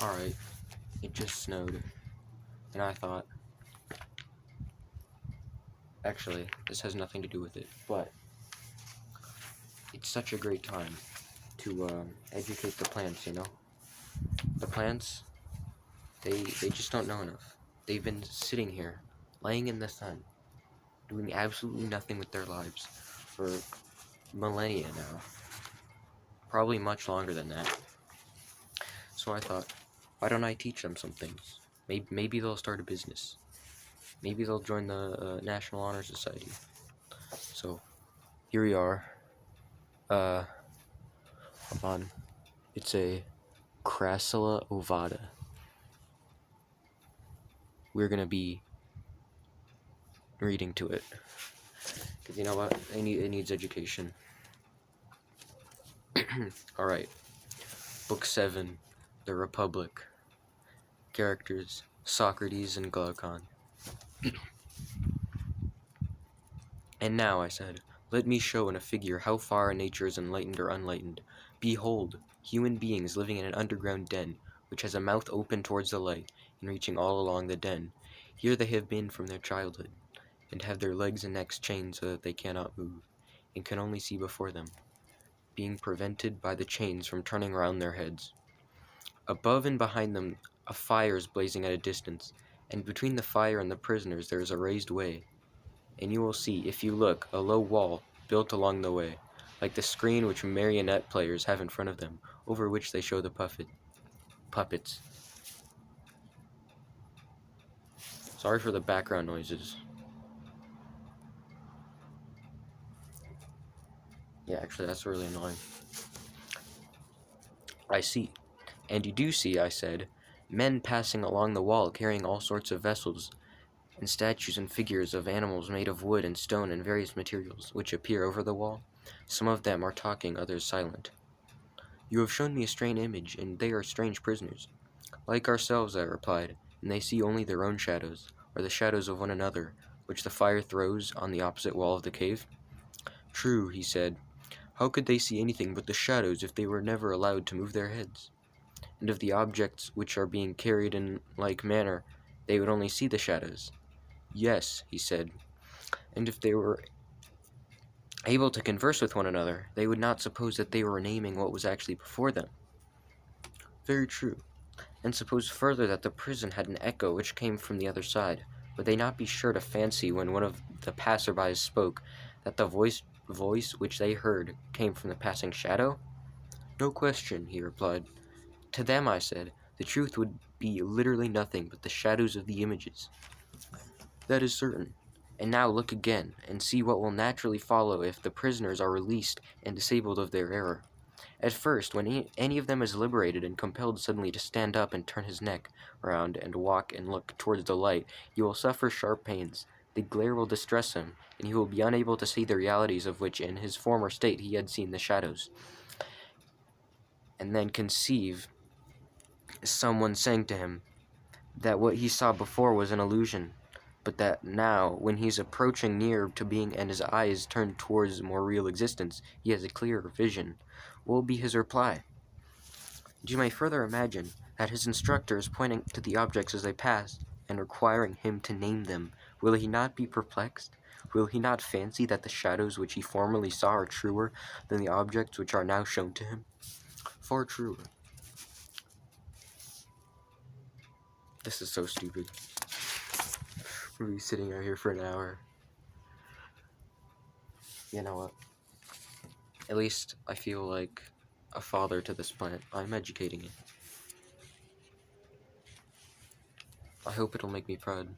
Alright, it just snowed, and I thought, actually, this has nothing to do with it, but it's such a great time to educate the plants, you know? The plants, they just don't know enough. They've been sitting here, laying in the sun, doing absolutely nothing with their lives for millennia now. Probably much longer than that. So I thought, why don't I teach them some things? Maybe they'll start a business. Maybe they'll join the National Honor Society. So, here we are. Hold on. It's a Crassula ovata. We're gonna be reading to it. Because you know what? It needs education. Alright. Book 7. The Republic. Characters. Socrates and Glaucon. And now, I said, let me show in a figure how far nature is enlightened or unlightened. Behold, human beings living in an underground den, which has a mouth open towards the light, and reaching all along the den. Here they have been from their childhood, and have their legs and necks chained so that they cannot move, and can only see before them, being prevented by the chains from turning round their heads. Above and behind them a fire is blazing at a distance, and between the fire and the prisoners there is a raised way. And you will see, if you look, a low wall built along the way, like the screen which marionette players have in front of them, over which they show the puppets. Sorry for the background noises. Yeah, actually, that's really annoying. I see. And you do see, I said, men passing along the wall carrying all sorts of vessels, and statues and figures of animals made of wood and stone and various materials, which appear over the wall. Some of them are talking, others silent. You have shown me a strange image, and they are strange prisoners. Like ourselves, I replied, and they see only their own shadows, or the shadows of one another, which the fire throws on the opposite wall of the cave. True, he said. How could they see anything but the shadows if they were never allowed to move their heads? And of the objects which are being carried in like manner, they would only see the shadows. Yes, he said, and if they were able to converse with one another, they would not suppose that they were naming what was actually before them. Very true. And suppose further that the prison had an echo which came from the other side, would they not be sure to fancy when one of the passerbys spoke that the voice which they heard came from the passing shadow? No question, he replied. To them, I said, the truth would be literally nothing but the shadows of the images. That is certain. And now look again, and see what will naturally follow if the prisoners are released and disabled of their error. At first, when any of them is liberated and compelled suddenly to stand up and turn his neck around and walk and look towards the light, he will suffer sharp pains. The glare will distress him, and he will be unable to see the realities of which in his former state he had seen the shadows. And then conceive someone saying to him that what he saw before was an illusion, but that now, when he's approaching near to being and his eyes turned towards more real existence, he has a clearer vision. What will be his reply? And you may further imagine that his instructor is pointing to the objects as they pass, and requiring him to name them. Will he not be perplexed? Will he not fancy that the shadows which he formerly saw are truer than the objects which are now shown to him? Far truer. This is so stupid. We'll be sitting out here for an hour. You know what? At least I feel like a father to this plant. I'm educating it. I hope it'll make me proud.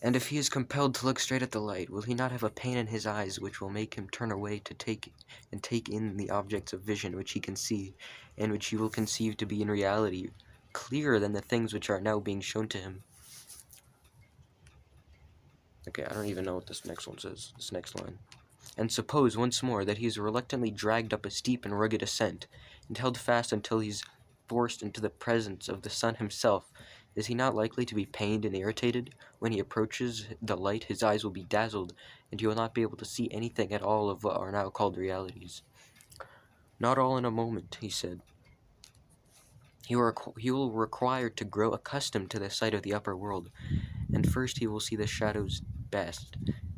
And if he is compelled to look straight at the light, will he not have a pain in his eyes which will make him turn away to take in the objects of vision which he can see, and which he will conceive to be in reality clearer than the things which are now being shown to him? Okay, I don't even know what this next one says, this next line. And suppose, once more, that he is reluctantly dragged up a steep and rugged ascent, and held fast until he is forced into the presence of the sun himself. Is he not likely to be pained and irritated? When he approaches the light, his eyes will be dazzled, and he will not be able to see anything at all of what are now called realities. Not all in a moment, he said. He will require to grow accustomed to the sight of the upper world, and first he will see the shadows best,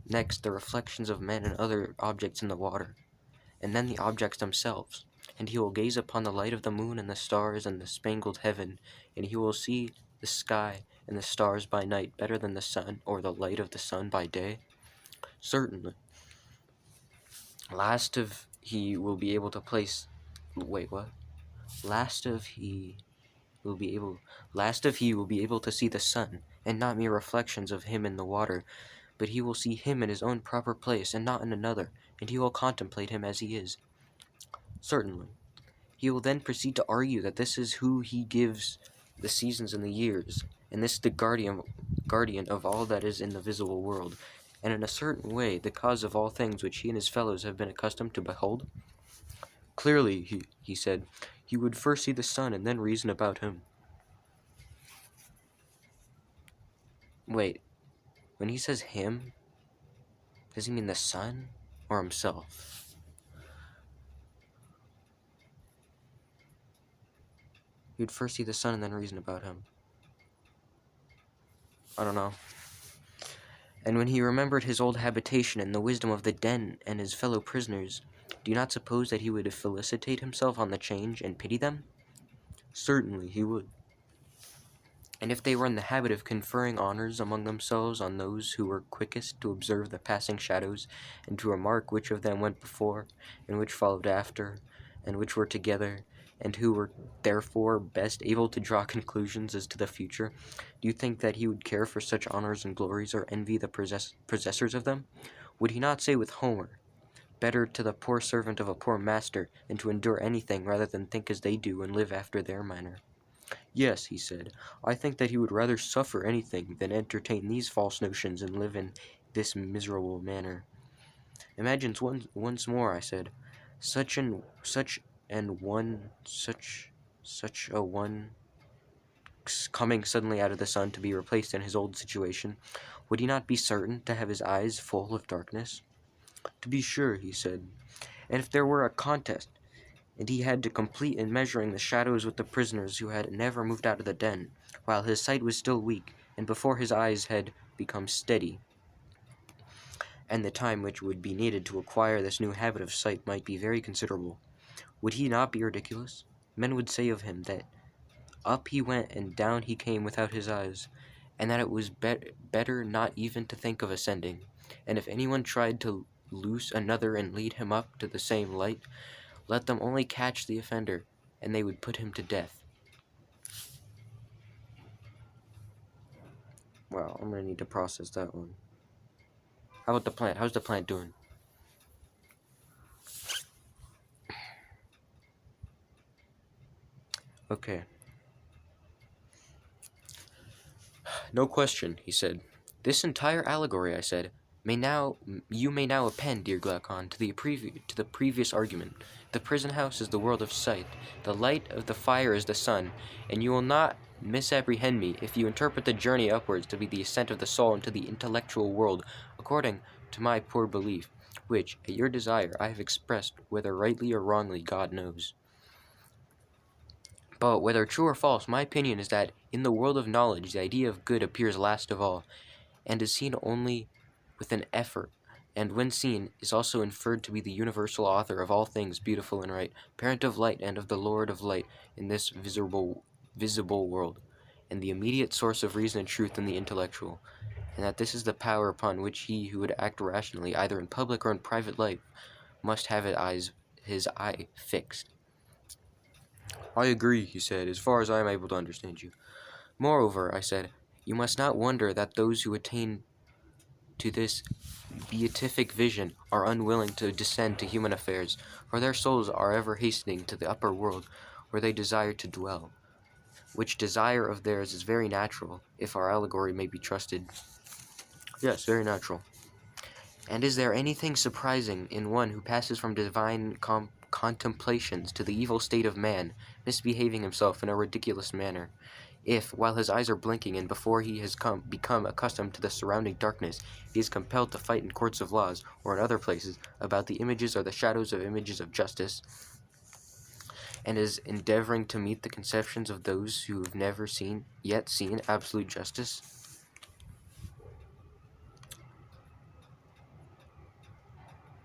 next the reflections of men and other objects in the water, and then the objects themselves. And he will gaze upon the light of the moon and the stars and the spangled heaven, and he will see the sky and the stars by night better than the sun or the light of the sun by day. Certainly. Last of he will be able to place. Wait, what? Last of he will be able. Last of he will be able to see the sun, and not mere reflections of him in the water, but he will see him in his own proper place, and not in another, and he will contemplate him as he is. Certainly. He will then proceed to argue that this is who he gives the seasons and the years, and this the guardian of all that is in the visible world, and in a certain way the cause of all things which he and his fellows have been accustomed to behold. Clearly, he said, he would first see the sun and then reason about him. Wait, when he says him, does he mean the sun or himself? He would first see the sun and then reason about him. I don't know. And when he remembered his old habitation and the wisdom of the den and his fellow prisoners, do you not suppose that he would felicitate himself on the change and pity them? Certainly he would. And if they were in the habit of conferring honors among themselves on those who were quickest to observe the passing shadows, and to remark which of them went before, and which followed after, and which were together, and who were therefore best able to draw conclusions as to the future, do you think that he would care for such honors and glories, or envy the possessors of them? Would he not say with Homer, "Better to the poor servant of a poor master, than to endure anything rather than think as they do and live after their manner"? Yes, he said, I think that he would rather suffer anything than entertain these false notions and live in this miserable manner. Imagine once more, I said, such a one coming suddenly out of the sun to be replaced in his old situation. Would he not be certain to have his eyes full of darkness? To be sure, he said, and if there were a contest, and he had to complete in measuring the shadows with the prisoners who had never moved out of the den, while his sight was still weak, and before his eyes had become steady, and the time which would be needed to acquire this new habit of sight might be very considerable, would he not be ridiculous? Men would say of him that up he went and down he came without his eyes, and that it was better not even to think of ascending, and if anyone tried to loose another and lead him up to the same light, let them only catch the offender, and they would put him to death. Wow, I'm gonna need to process that one. How about the plant? How's the plant doing? Okay. No question, he said. This entire allegory, I said, you may now append, dear Glaucon, to the previous argument. The prison house is the world of sight, the light of the fire is the sun, and you will not misapprehend me if you interpret the journey upwards to be the ascent of the soul into the intellectual world, according to my poor belief, which, at your desire, I have expressed, whether rightly or wrongly, God knows. But whether true or false, my opinion is that in the world of knowledge the idea of good appears last of all, and is seen only with an effort, and when seen is also inferred to be the universal author of all things beautiful and right, parent of light and of the Lord of light in this visible world, and the immediate source of reason and truth in the intellectual, and that this is the power upon which he who would act rationally, either in public or in private life, must have his eye fixed. I agree, he said, as far as I am able to understand you. Moreover, I said, you must not wonder that those who attain to this beatific vision are unwilling to descend to human affairs, for their souls are ever hastening to the upper world, where they desire to dwell, which desire of theirs is very natural, if our allegory may be trusted. Yes, very natural. And is there anything surprising in one who passes from divine contemplations to the evil state of man, misbehaving himself in a ridiculous manner, if, while his eyes are blinking and before he has become accustomed to the surrounding darkness, he is compelled to fight in courts of laws, or in other places, about the images or the shadows of images of justice, and is endeavoring to meet the conceptions of those who have never yet seen absolute justice?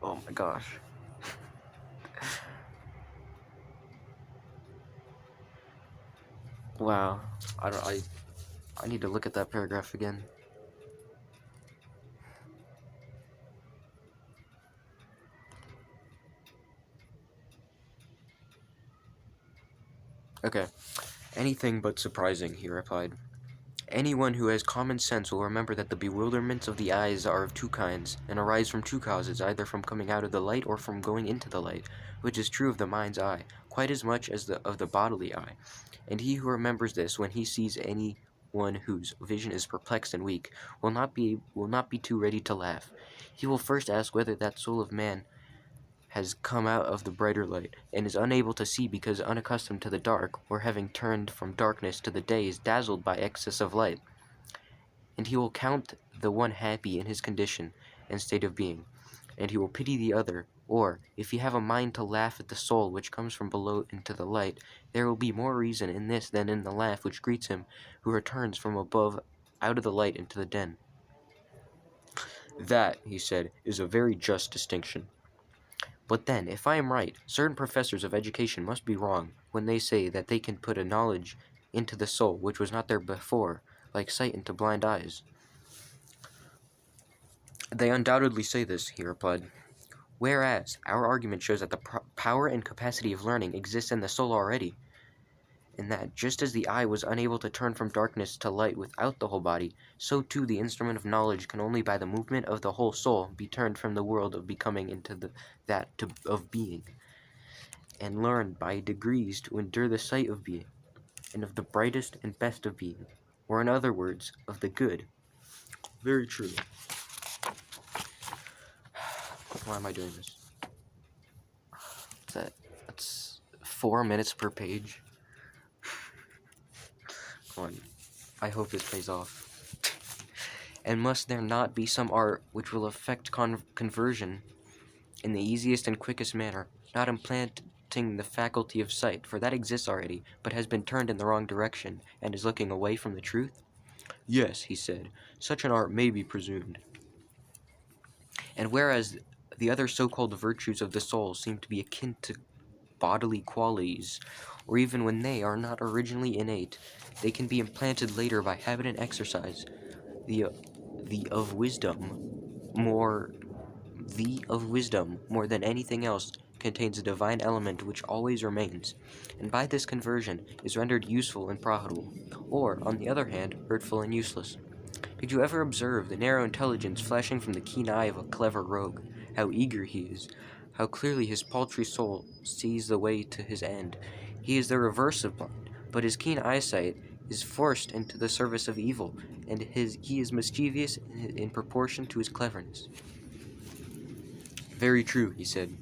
Oh my gosh. Wow. I need to look at that paragraph again. Okay. Anything but surprising, he replied. Anyone who has common sense will remember that the bewilderments of the eyes are of two kinds, and arise from two causes, either from coming out of the light or from going into the light, which is true of the mind's eye, quite as much as of the bodily eye. And he who remembers this, when he sees any one whose vision is perplexed and weak, will not be too ready to laugh. He will first ask whether that soul of man has come out of the brighter light, and is unable to see because unaccustomed to the dark, or having turned from darkness to the day is dazzled by excess of light. And he will count the one happy in his condition and state of being, and he will pity the other. Or, if he have a mind to laugh at the soul which comes from below into the light, there will be more reason in this than in the laugh which greets him who returns from above out of the light into the den. That, he said, is a very just distinction. But then, if I am right, certain professors of education must be wrong when they say that they can put a knowledge into the soul which was not there before, like sight into blind eyes. They undoubtedly say this, he replied. Whereas, our argument shows that the power and capacity of learning exists in the soul already, and that just as the eye was unable to turn from darkness to light without the whole body, so too the instrument of knowledge can only by the movement of the whole soul be turned from the world of becoming into of being, and learn by degrees to endure the sight of being, and of the brightest and best of being, or in other words, of the good. Very true. Why am I doing this? That's 4 minutes per page. Come on. I hope this pays off. And must there not be some art which will effect conversion in the easiest and quickest manner, not implanting the faculty of sight, for that exists already, but has been turned in the wrong direction, and is looking away from the truth? Yes, he said, such an art may be presumed. And whereas the other so-called virtues of the soul seem to be akin to bodily qualities, or even when they are not originally innate, they can be implanted later by habit and exercise. The of wisdom, more than anything else, contains a divine element which always remains, and by this conversion is rendered useful and profitable, or, on the other hand, hurtful and useless. Did you ever observe the narrow intelligence flashing from the keen eye of a clever rogue? How eager he is! How clearly his paltry soul sees the way to his end! He is the reverse of blind, but his keen eyesight is forced into the service of evil, and he is mischievous in proportion to his cleverness. Very true, he said.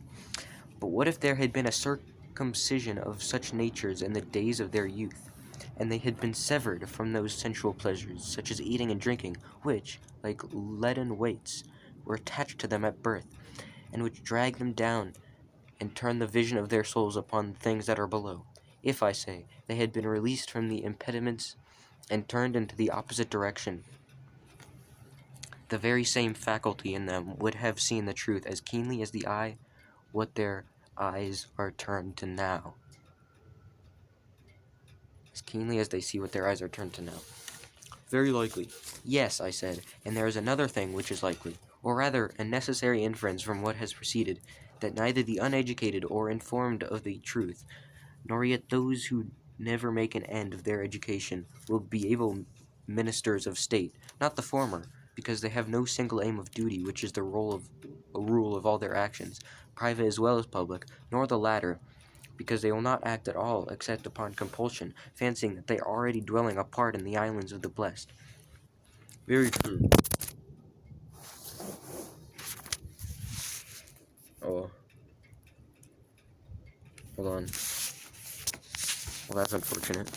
But what if there had been a circumcision of such natures in the days of their youth, and they had been severed from those sensual pleasures, such as eating and drinking, which, like leaden weights, were attached to them at birth, and which drag them down and turn the vision of their souls upon things that are below? If, I say, they had been released from the impediments and turned into the opposite direction, the very same faculty in them would have seen the truth as keenly as the eye what their eyes are turned to now. As keenly as they see what their eyes are turned to now. Very likely. Yes, I said, and there is another thing which is likely, or rather a necessary inference from what has preceded, that neither the uneducated or informed of the truth, nor yet those who never make an end of their education, will be able ministers of state, not the former, because they have no single aim of duty which is the rule of all their actions, private as well as public, nor the latter, because they will not act at all except upon compulsion, fancying that they are already dwelling apart in the islands of the blessed. Very true. Oh. Hold on. Well, that's unfortunate.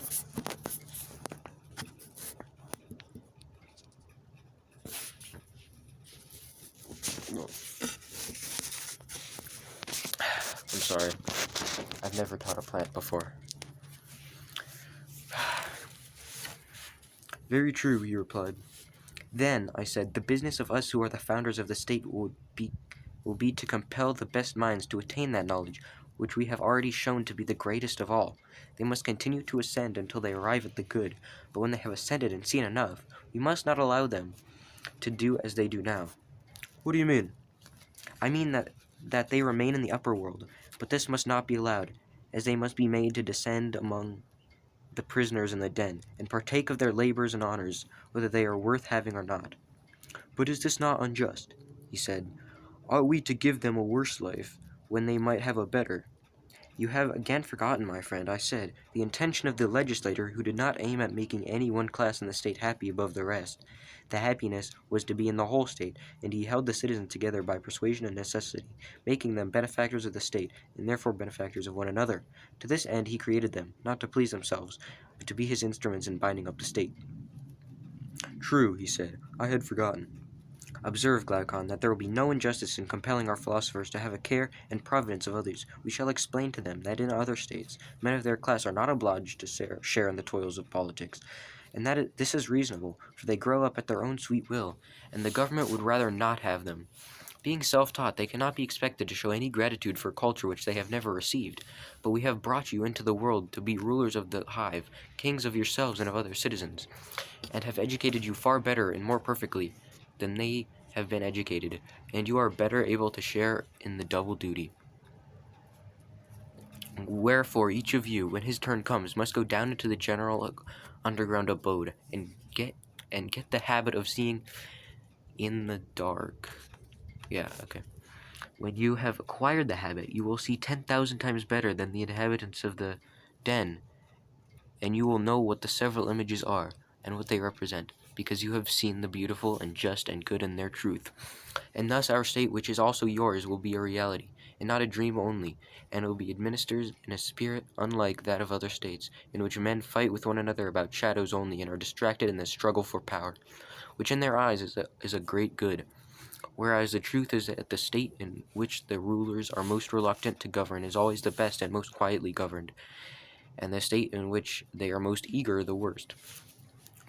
I'm sorry. I've have never taught a plant before. Very true, he replied. Then, I said, the business of us who are the founders of the state will be to compel the best minds to attain that knowledge, which we have already shown to be the greatest of all. They must continue to ascend until they arrive at the good, but when they have ascended and seen enough, we must not allow them to do as they do now. What do you mean? I mean that they remain in the upper world, but this must not be allowed, as they must be made to descend among the prisoners in the den, and partake of their labors and honors, whether they are worth having or not. But is this not unjust? He said. Ought we to give them a worse life, when they might have a better? You have again forgotten, my friend, I said, the intention of the legislator who did not aim at making any one class in the state happy above the rest. The happiness was to be in the whole state, and he held the citizens together by persuasion and necessity, making them benefactors of the state, and therefore benefactors of one another. To this end he created them, not to please themselves, but to be his instruments in binding up the state. True, he said, I had forgotten. Observe, Glaucon, that there will be no injustice in compelling our philosophers to have a care and providence of others. We shall explain to them that in other states, men of their class are not obliged to share in the toils of politics, and that this is reasonable, for they grow up at their own sweet will, and the government would rather not have them. Being self-taught, they cannot be expected to show any gratitude for culture which they have never received. But we have brought you into the world to be rulers of the hive, kings of yourselves and of other citizens, and have educated you far better and more perfectly than they have been educated, and you are better able to share in the double duty. Wherefore each of you, when his turn comes, must go down into the general underground abode and get the habit of seeing in the dark. Yeah, okay. When you have acquired the habit, you will see 10,000 times better than the inhabitants of the den, and you will know what the several images are, and what they represent, because you have seen the beautiful and just and good in their truth. And thus our state, which is also yours, will be a reality, and not a dream only, and will be administered in a spirit unlike that of other states, in which men fight with one another about shadows only, and are distracted in the struggle for power, which in their eyes is a great good, whereas the truth is that the state in which the rulers are most reluctant to govern is always the best and most quietly governed, and the state in which they are most eager the worst.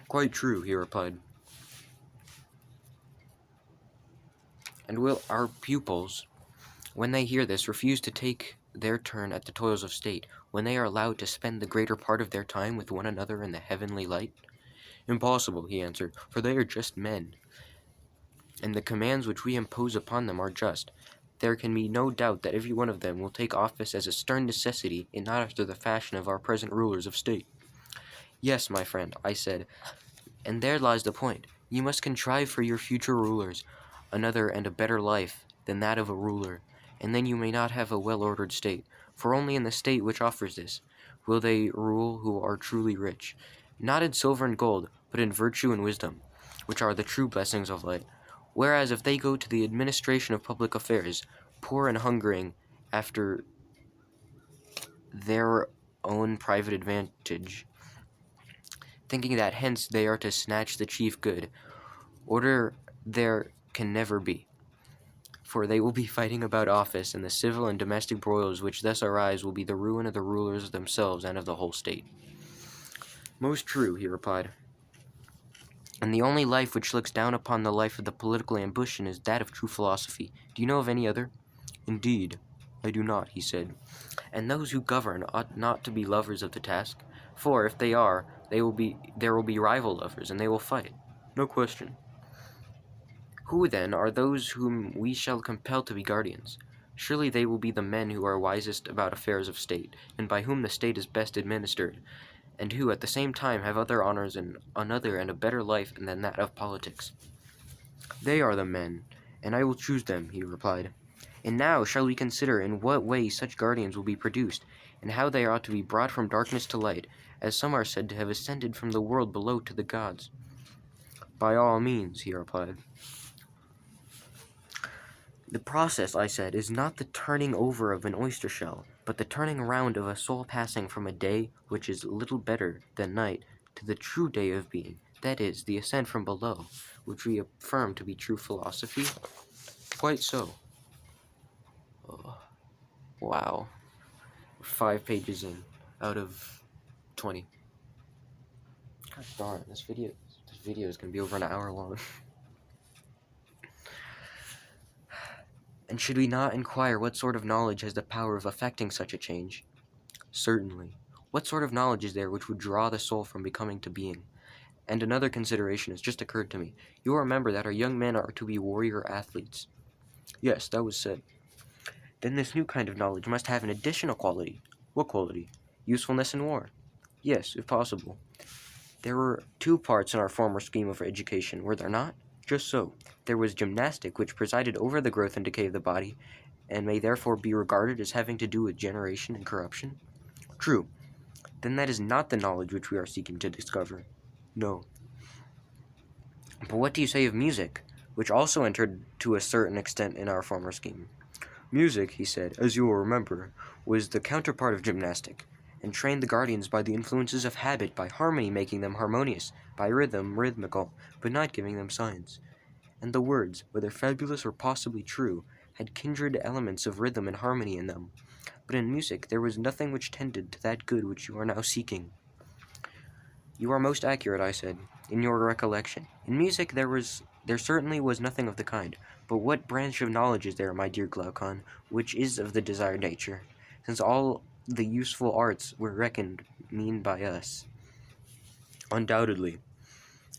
Quite true, he replied. And will our pupils, when they hear this, refuse to take their turn at the toils of state, when they are allowed to spend the greater part of their time with one another in the heavenly light? Impossible, he answered, for they are just men, and the commands which we impose upon them are just. There can be no doubt that every one of them will take office as a stern necessity, and not after the fashion of our present rulers of state. Yes, my friend, I said, and there lies the point. You must contrive for your future rulers another and a better life than that of a ruler, and then you may not have a well-ordered state, for only in the state which offers this will they rule who are truly rich, not in silver and gold, but in virtue and wisdom, which are the true blessings of light. Whereas if they go to the administration of public affairs, poor and hungering after their own private advantage, thinking that hence they are to snatch the chief good, order there can never be, for they will be fighting about office, and the civil and domestic broils which thus arise will be the ruin of the rulers themselves and of the whole state. Most true, he replied. And the only life which looks down upon the life of the political ambition is that of true philosophy. Do you know of any other? Indeed, I do not, he said. And those who govern ought not to be lovers of the task, for if they are, there will be rival lovers, and they will fight. No question. Who, then, are those whom we shall compel to be guardians? Surely they will be the men who are wisest about affairs of state, and by whom the state is best administered, and who at the same time have other honors and another and a better life than that of politics. They are the men, and I will choose them, he replied. And now shall we consider in what way such guardians will be produced, and how they ought to be brought from darkness to light, as some are said to have ascended from the world below to the gods. By all means, he replied. The process, I said, is not the turning over of an oyster shell, but the turning around of a soul passing from a day which is little better than night to the true day of being, that is, the ascent from below, which we affirm to be true philosophy? Quite so. Oh, wow. 5 pages in out of 20. Gosh darn, this video is gonna be over an hour long. And should we not inquire what sort of knowledge has the power of effecting such a change? Certainly. What sort of knowledge is there which would draw the soul from becoming to being? And another consideration has just occurred to me. You will remember that our young men are to be warrior athletes. Yes, that was said. Then this new kind of knowledge must have an additional quality. What quality? Usefulness in war. Yes, if possible. There were 2 parts in our former scheme of education, were there not? Just so. There was gymnastic, which presided over the growth and decay of the body, and may therefore be regarded as having to do with generation and corruption. True. Then that is not the knowledge which we are seeking to discover. No. But what do you say of music, which also entered to a certain extent in our former scheme? Music, he said, as you will remember, was the counterpart of gymnastic, and trained the guardians by the influences of habit, by harmony making them harmonious, by rhythm rhythmical, but not giving them signs. And the words, whether fabulous or possibly true, had kindred elements of rhythm and harmony in them. But in music there was nothing which tended to that good which you are now seeking. You are most accurate, I said, in your recollection. In music there certainly was nothing of the kind. But what branch of knowledge is there, my dear Glaucon, which is of the desired nature, since all the useful arts were reckoned mean by us? Undoubtedly.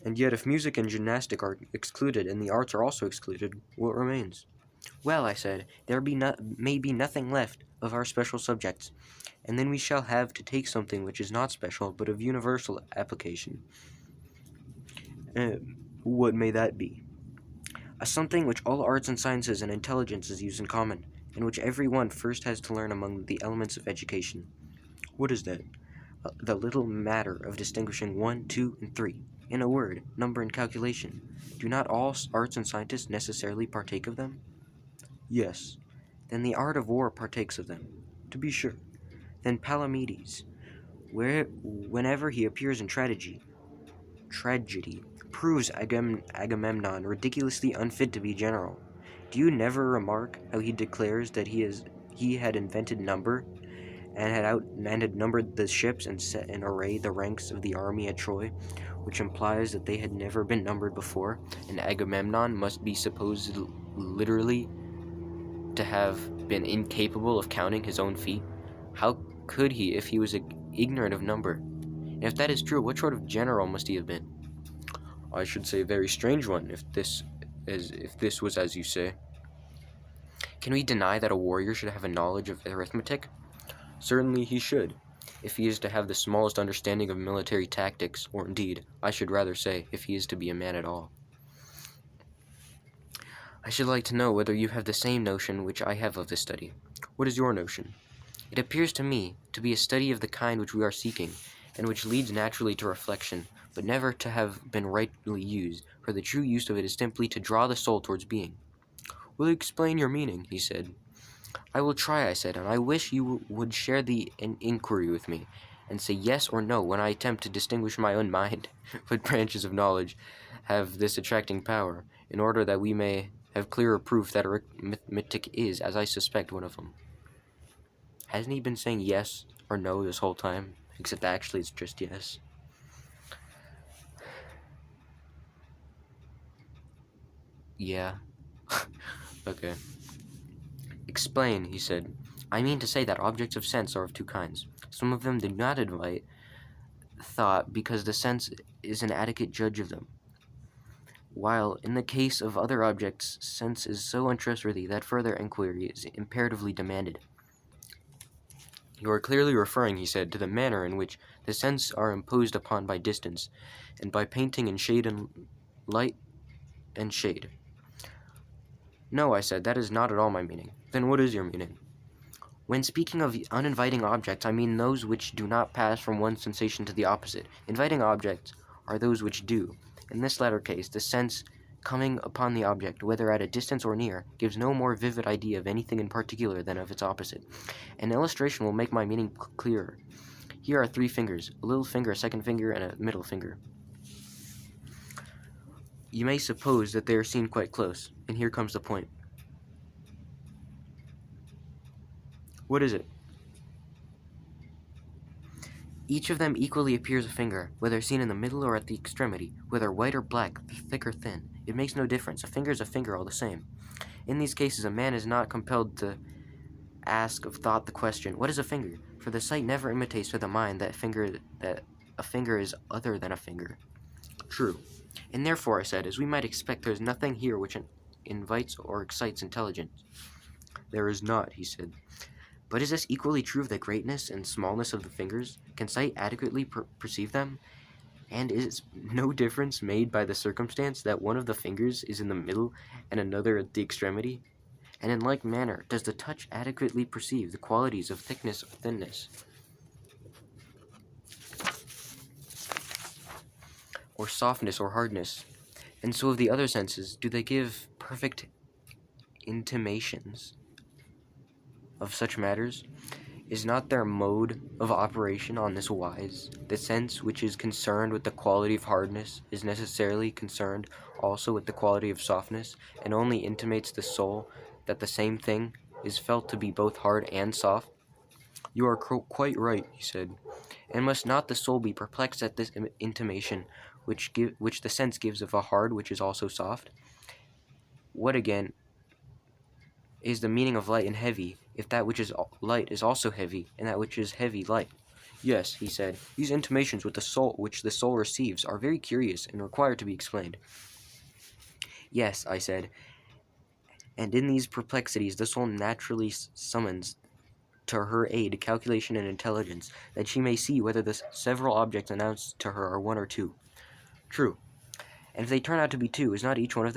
And yet if music and gymnastic are excluded, and the arts are also excluded, what remains? Well, I said, there may be nothing left of our special subjects, and then we shall have to take something which is not special, but of universal application. What may that be? A something which all arts and sciences and intelligences use in common, and which every one first has to learn among the elements of education. What is that? The little matter of distinguishing 1, 2, and 3. In a word, number and calculation. Do not all arts and scientists necessarily partake of them? Yes. Then the art of war partakes of them. To be sure. Then Palamedes, whenever he appears in tragedy, proves Agamemnon ridiculously unfit to be general. Do you never remark how he declares that he had invented number, and had numbered the ships and set in array the ranks of the army at Troy, which implies that they had never been numbered before, and Agamemnon must be supposed literally to have been incapable of counting his own feet? How could he if he was ignorant of number? And if that is true, what sort of general must he have been? I should say a very strange one, if this was as you say. Can we deny that a warrior should have a knowledge of arithmetic? Certainly he should, if he is to have the smallest understanding of military tactics, or indeed, I should rather say, if he is to be a man at all. I should like to know whether you have the same notion which I have of this study. What is your notion? It appears to me to be a study of the kind which we are seeking, and which leads naturally to reflection, but never to have been rightly used, for the true use of it is simply to draw the soul towards being. Will you explain your meaning? He said. I will try, I said, and I wish you would share the inquiry with me, and say yes or no when I attempt to distinguish my own mind. What branches of knowledge have this attracting power, in order that we may have clearer proof that arithmetic is, as I suspect, one of them. Hasn't he been saying yes or no this whole time? Except actually it's just yes. Yeah. Okay. Explain, he said. I mean to say that objects of sense are of 2 kinds. Some of them do not invite thought because the sense is an adequate judge of them, while in the case of other objects, sense is so untrustworthy that further inquiry is imperatively demanded. You are clearly referring, he said, to the manner in which the senses are imposed upon by distance, and by painting in shade and light and shade. No, I said, that is not at all my meaning. Then what is your meaning? When speaking of uninviting objects, I mean those which do not pass from one sensation to the opposite. Inviting objects are those which do. In this latter case, the sense coming upon the object, whether at a distance or near, gives no more vivid idea of anything in particular than of its opposite. An illustration will make my meaning clearer. Here are 3 fingers, a little finger, a second finger, and a middle finger. You may suppose that they are seen quite close, and here comes the point. What is it? Each of them equally appears a finger, whether seen in the middle or at the extremity, whether white or black, thick or thin. It makes no difference. A finger is a finger all the same. In these cases, a man is not compelled to ask of thought the question, what is a finger? For the sight never imitates to the mind that a finger is other than a finger. True. And therefore, I said, as we might expect, there is nothing here which invites or excites intelligence. There is not, he said. But is this equally true of the greatness and smallness of the fingers? Can sight adequately perceive them? And is no difference made by the circumstance that one of the fingers is in the middle and another at the extremity? And in like manner, does the touch adequately perceive the qualities of thickness or thinness, or softness or hardness? And so of the other senses, do they give perfect intimations of such matters? Is not their mode of operation on this wise? The sense which is concerned with the quality of hardness is necessarily concerned also with the quality of softness, and only intimates the soul that the same thing is felt to be both hard and soft? You are quite right, he said. And must not the soul be perplexed at this intimation which the sense gives of a hard which is also soft? What again is the meaning of light and heavy, if that which is light is also heavy, and that which is heavy light? Yes, he said, these intimations which the soul receives are very curious and require to be explained. Yes, I said, and in these perplexities the soul naturally summons to her aid calculation and intelligence, that she may see whether the several objects announced to her are one or two. True. And if they turn out to be two, is not each of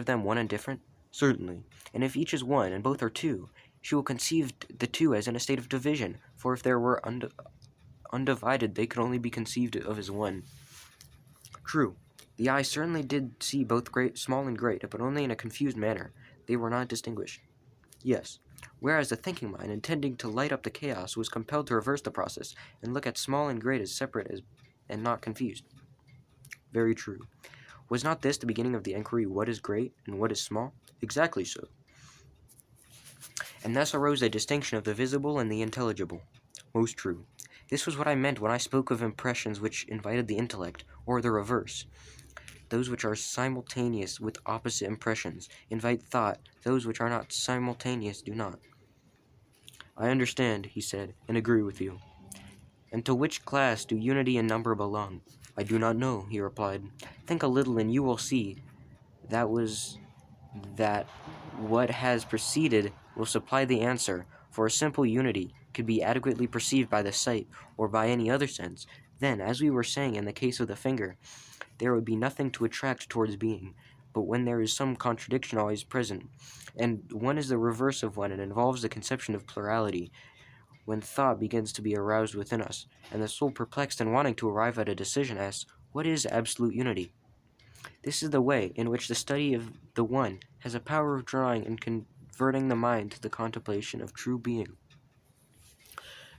them one and different? Certainly. And if each is one and both are two, she will conceive the two as in a state of division, for if there were undivided, they could only be conceived of as one. True. The eye certainly did see both small and great, but only in a confused manner. They were not distinguished. Yes. Whereas the thinking mind, intending to light up the chaos, was compelled to reverse the process, and look at small and great as separate and not confused. Very true. Was not this the beginning of the inquiry, what is great and what is small? Exactly so. And thus arose a distinction of the visible and the intelligible. Most true. This was what I meant when I spoke of impressions which invited the intellect, or the reverse. Those which are simultaneous with opposite impressions invite thought, those which are not simultaneous do not. I understand, he said, and agree with you. And to which class do unity and number belong? I do not know, he replied. Think a little and you will see that what has preceded will supply the answer, for a simple unity could be adequately perceived by the sight or by any other sense. Then, as we were saying in the case of the finger, there would be nothing to attract towards being, but when there is some contradiction always present, and one is the reverse of one and involves the conception of plurality, when thought begins to be aroused within us, and the soul perplexed and wanting to arrive at a decision asks, what is absolute unity? This is the way in which the study of the one has a power of drawing and converting the mind to the contemplation of true being.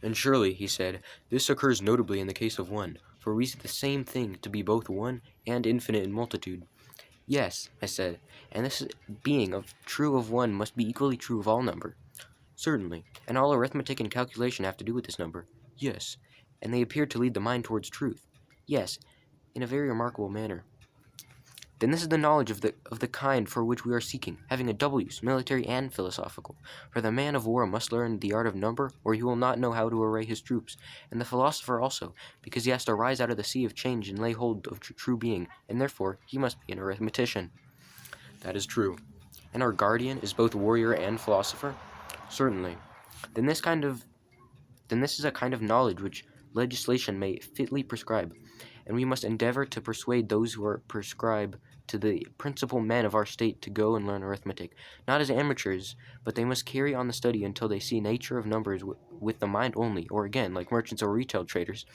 And surely, he said, this occurs notably in the case of one, for we see the same thing to be both one and infinite in multitude. Yes, I said, and this being true of one must be equally true of all number. Certainly, and all arithmetic and calculation have to do with this number. Yes, and they appear to lead the mind towards truth. Yes, in a very remarkable manner. Then this is the knowledge of the kind for which we are seeking, having a double use, military and philosophical. For the man of war must learn the art of number, or he will not know how to array his troops, and the philosopher also, because he has to rise out of the sea of change and lay hold of true being, and therefore he must be an arithmetician. That is true. And our guardian is both warrior and philosopher? Certainly. Then this is a kind of knowledge which legislation may fitly prescribe, and we must endeavor to persuade those who are prescribed to the principal men of our state to go and learn arithmetic, not as amateurs, but they must carry on the study until they see nature of numbers with the mind only, or again, like merchants or retail traders,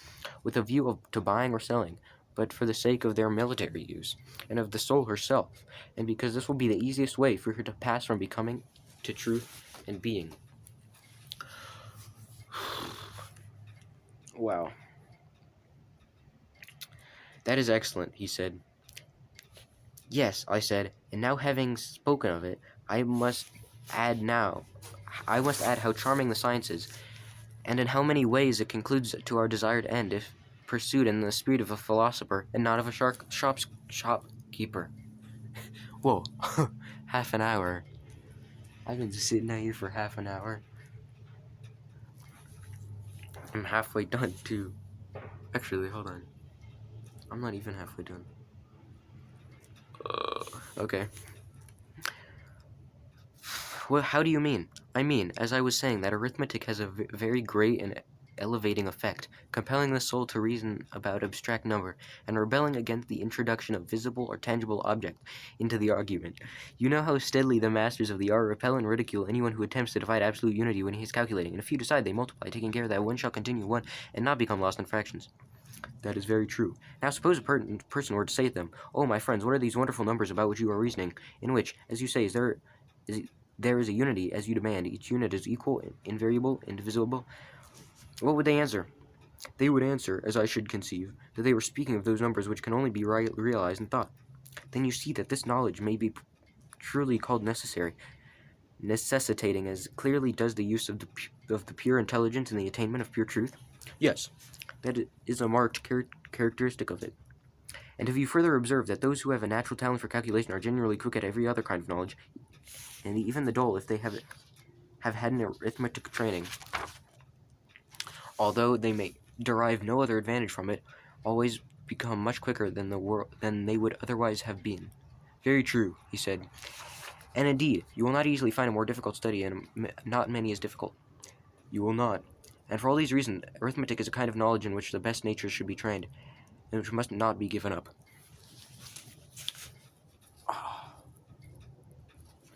with a view to buying or selling, but for the sake of their military use, and of the soul herself, and because this will be the easiest way for her to pass from becoming to truth and being. Wow. That is excellent, he said. Yes, I said, and now having spoken of it, I must add how charming the science is, and in how many ways it concludes to our desired end if pursued in the spirit of a philosopher and not of a shopkeeper. Whoa, half an hour. I've been sitting out here for half an hour. I'm halfway done, too. Actually, hold on. I'm not even halfway done. Okay. Well, how do you mean? I mean, as I was saying, that arithmetic has a very great and elevating effect, compelling the soul to reason about abstract number, and rebelling against the introduction of visible or tangible object into the argument. You know how steadily the masters of the art repel and ridicule anyone who attempts to divide absolute unity when he is calculating, and if you decide they multiply, taking care that one shall continue one, and not become lost in fractions. That is very true. Now suppose a person were to say to them, "Oh, my friends, what are these wonderful numbers about which you are reasoning, in which, as you say, there is a unity, as you demand. Each unit is equal, invariable, indivisible." What would they answer? They would answer, as I should conceive, that they were speaking of those numbers which can only be realized in thought. Then you see that this knowledge may be truly called necessary, necessitating as clearly does the use of the pure intelligence in the attainment of pure truth. Yes, that is a marked characteristic of it. And if you further observe that those who have a natural talent for calculation are generally quick at every other kind of knowledge, and even the dull, if they have had an arithmetic training, although they may derive no other advantage from it, always become much quicker than they would otherwise have been. Very true, he said. And indeed, you will not easily find a more difficult study, and not many as difficult. You will not. And for all these reasons, arithmetic is a kind of knowledge in which the best natures should be trained, and which must not be given up.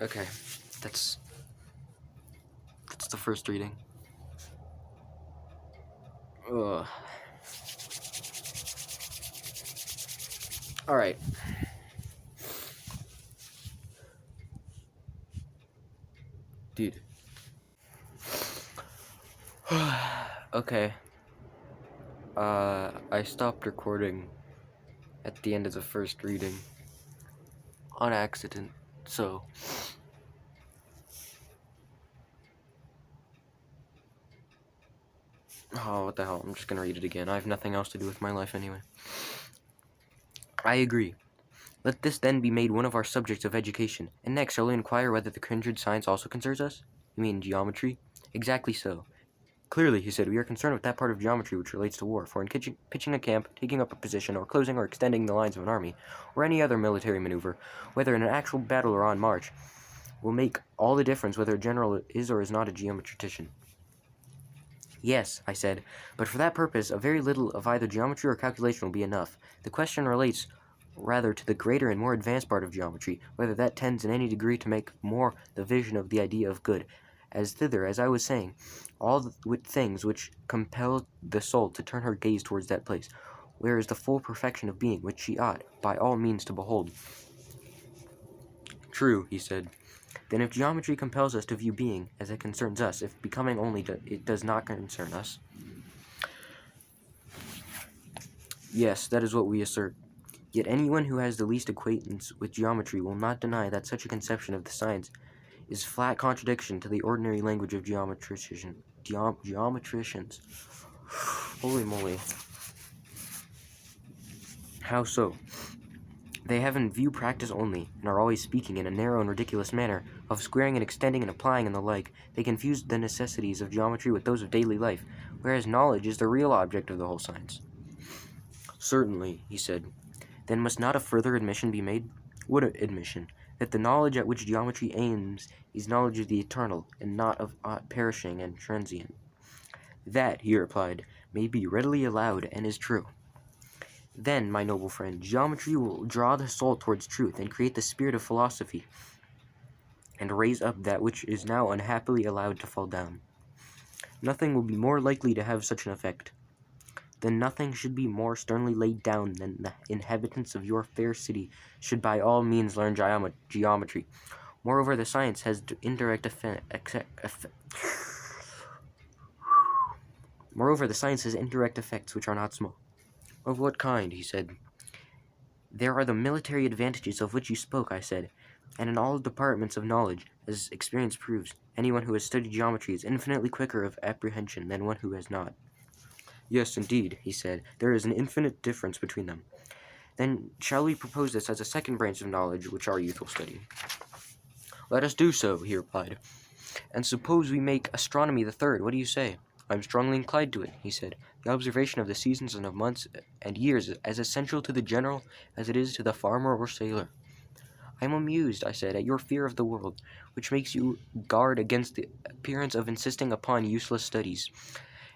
Okay, that's the first reading. Ugh. Alright. Dude. Okay. I stopped recording at the end of the first reading on accident, so oh, what the hell, I'm just gonna read it again. I have nothing else to do with my life anyway. I agree. Let this then be made one of our subjects of education, and next shall we inquire whether the kindred science also concerns us? You mean geometry? Exactly so. Clearly, he said, we are concerned with that part of geometry which relates to war, for in pitching a camp, taking up a position, or closing or extending the lines of an army, or any other military maneuver, whether in an actual battle or on march, will make all the difference whether a general is or is not a geometrician. Yes, I said, but for that purpose, a very little of either geometry or calculation will be enough. The question relates rather to the greater and more advanced part of geometry, whether that tends in any degree to make more the vision of the idea of good, as thither, as I was saying, all things which compel the soul to turn her gaze towards that place, where is the full perfection of being, which she ought, by all means, to behold. True, he said. Then if geometry compels us to view being as it concerns us, if becoming only it does not concern us, yes, that is what we assert. Yet anyone who has the least acquaintance with geometry will not deny that such a conception of the science is flat contradiction to the ordinary language of geometricians. Holy moly. How so? They have in view practice only, and are always speaking in a narrow and ridiculous manner, of squaring and extending and applying and the like. They confuse the necessities of geometry with those of daily life, whereas knowledge is the real object of the whole science. Certainly, he said. Then must not a further admission be made? What admission? That the knowledge at which geometry aims is knowledge of the eternal, and not of aught perishing and transient. That, he replied, may be readily allowed, and is true. Then, my noble friend, geometry will draw the soul towards truth, and create the spirit of philosophy, and raise up that which is now unhappily allowed to fall down. Nothing will be more likely to have such an effect. Then nothing should be more sternly laid down than the inhabitants of your fair city should by all means learn geometry. Moreover, the science has indirect effects which are not small. Of what kind? He said. There are the military advantages of which you spoke, I said, and in all departments of knowledge, As experience proves, anyone who has studied geometry is infinitely quicker of apprehension than one who has not. Yes, indeed, he said, there is an infinite difference between them. Then shall we propose this as a second branch of knowledge which our youth will study? Let us do so, he replied. And suppose we make astronomy the third, what do you say? I am strongly inclined to it, he said. The observation of the seasons and of months and years is as essential to the general as it is to the farmer or sailor. I am amused, I said, at your fear of the world, which makes you guard against the appearance of insisting upon useless studies.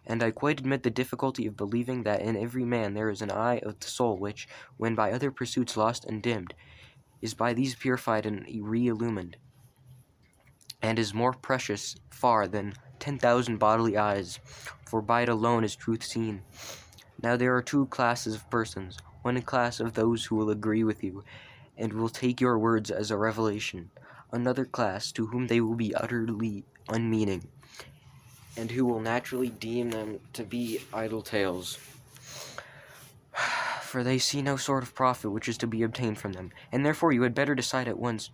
And I quite admit the difficulty of believing that in every man there is an eye of the soul which, when by other pursuits lost and dimmed, is by these purified and re-illumined, and is more precious far than 10,000 bodily eyes, for by it alone is truth seen. Now there are two classes of persons, one class of those who will agree with you, and will take your words as a revelation, another class to whom they will be utterly unmeaning, and who will naturally deem them to be idle tales, for they see no sort of profit which is to be obtained from them, and therefore you had better decide at once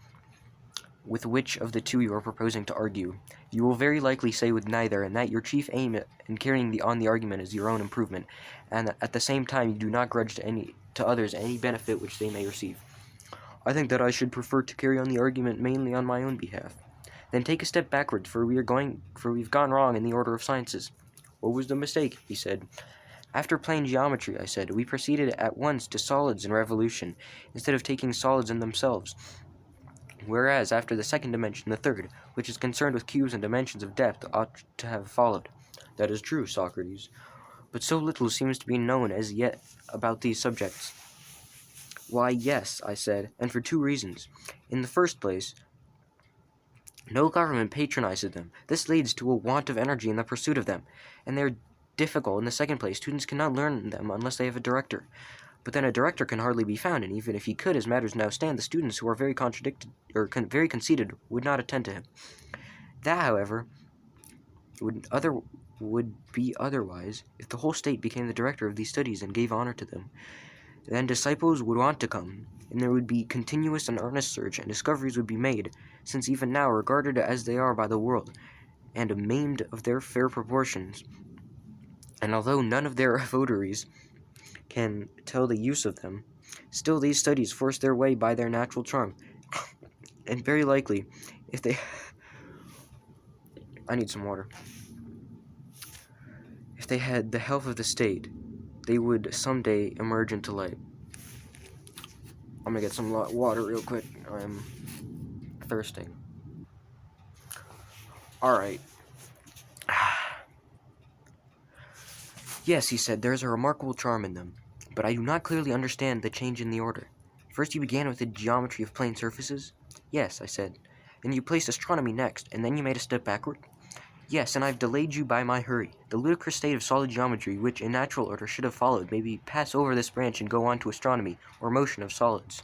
with which of the two you are proposing to argue. You will very likely say with neither, and that your chief aim in carrying on the argument is your own improvement, and at the same time you do not grudge to others any benefit which they may receive. I think that I should prefer to carry on the argument mainly on my own behalf. Then take a step backwards, for we've gone wrong in the order of sciences. What was the mistake? He said. After plain geometry, I said, we proceeded at once to solids and revolution, instead of taking solids in themselves. Whereas, after the second dimension, the third, which is concerned with cubes and dimensions of depth, ought to have followed. That is true, Socrates. But so little seems to be known as yet about these subjects. Why, yes, I said, and for two reasons. In the first place, no government patronizes them. This leads to a want of energy in the pursuit of them, and they are difficult. In the second place, students cannot learn them unless they have a director. But then a director can hardly be found, and even if he could, as matters now stand, the students who are very very conceited would not attend to him. That, however, would be otherwise if the whole state became the director of these studies and gave honor to them. Then disciples would want to come, and there would be continuous and earnest search, and discoveries would be made, since even now, regarded as they are by the world, and maimed of their fair proportions, and although none of their votaries can tell the use of them, still these studies force their way by their natural charm, and very likely, if they... I need some water. If they had the help of the state, they would someday emerge into light. I'm gonna get some water real quick. I'm thirsting. Alright. Yes, he said, there is a remarkable charm in them, but I do not clearly understand the change in the order. First you began with the geometry of plane surfaces? Yes, I said. Then you placed astronomy next, and then you made a step backward? Yes, and I've delayed you by my hurry. The ludicrous state of solid geometry, which in natural order should have followed, maybe pass over this branch and go on to astronomy, or motion of solids.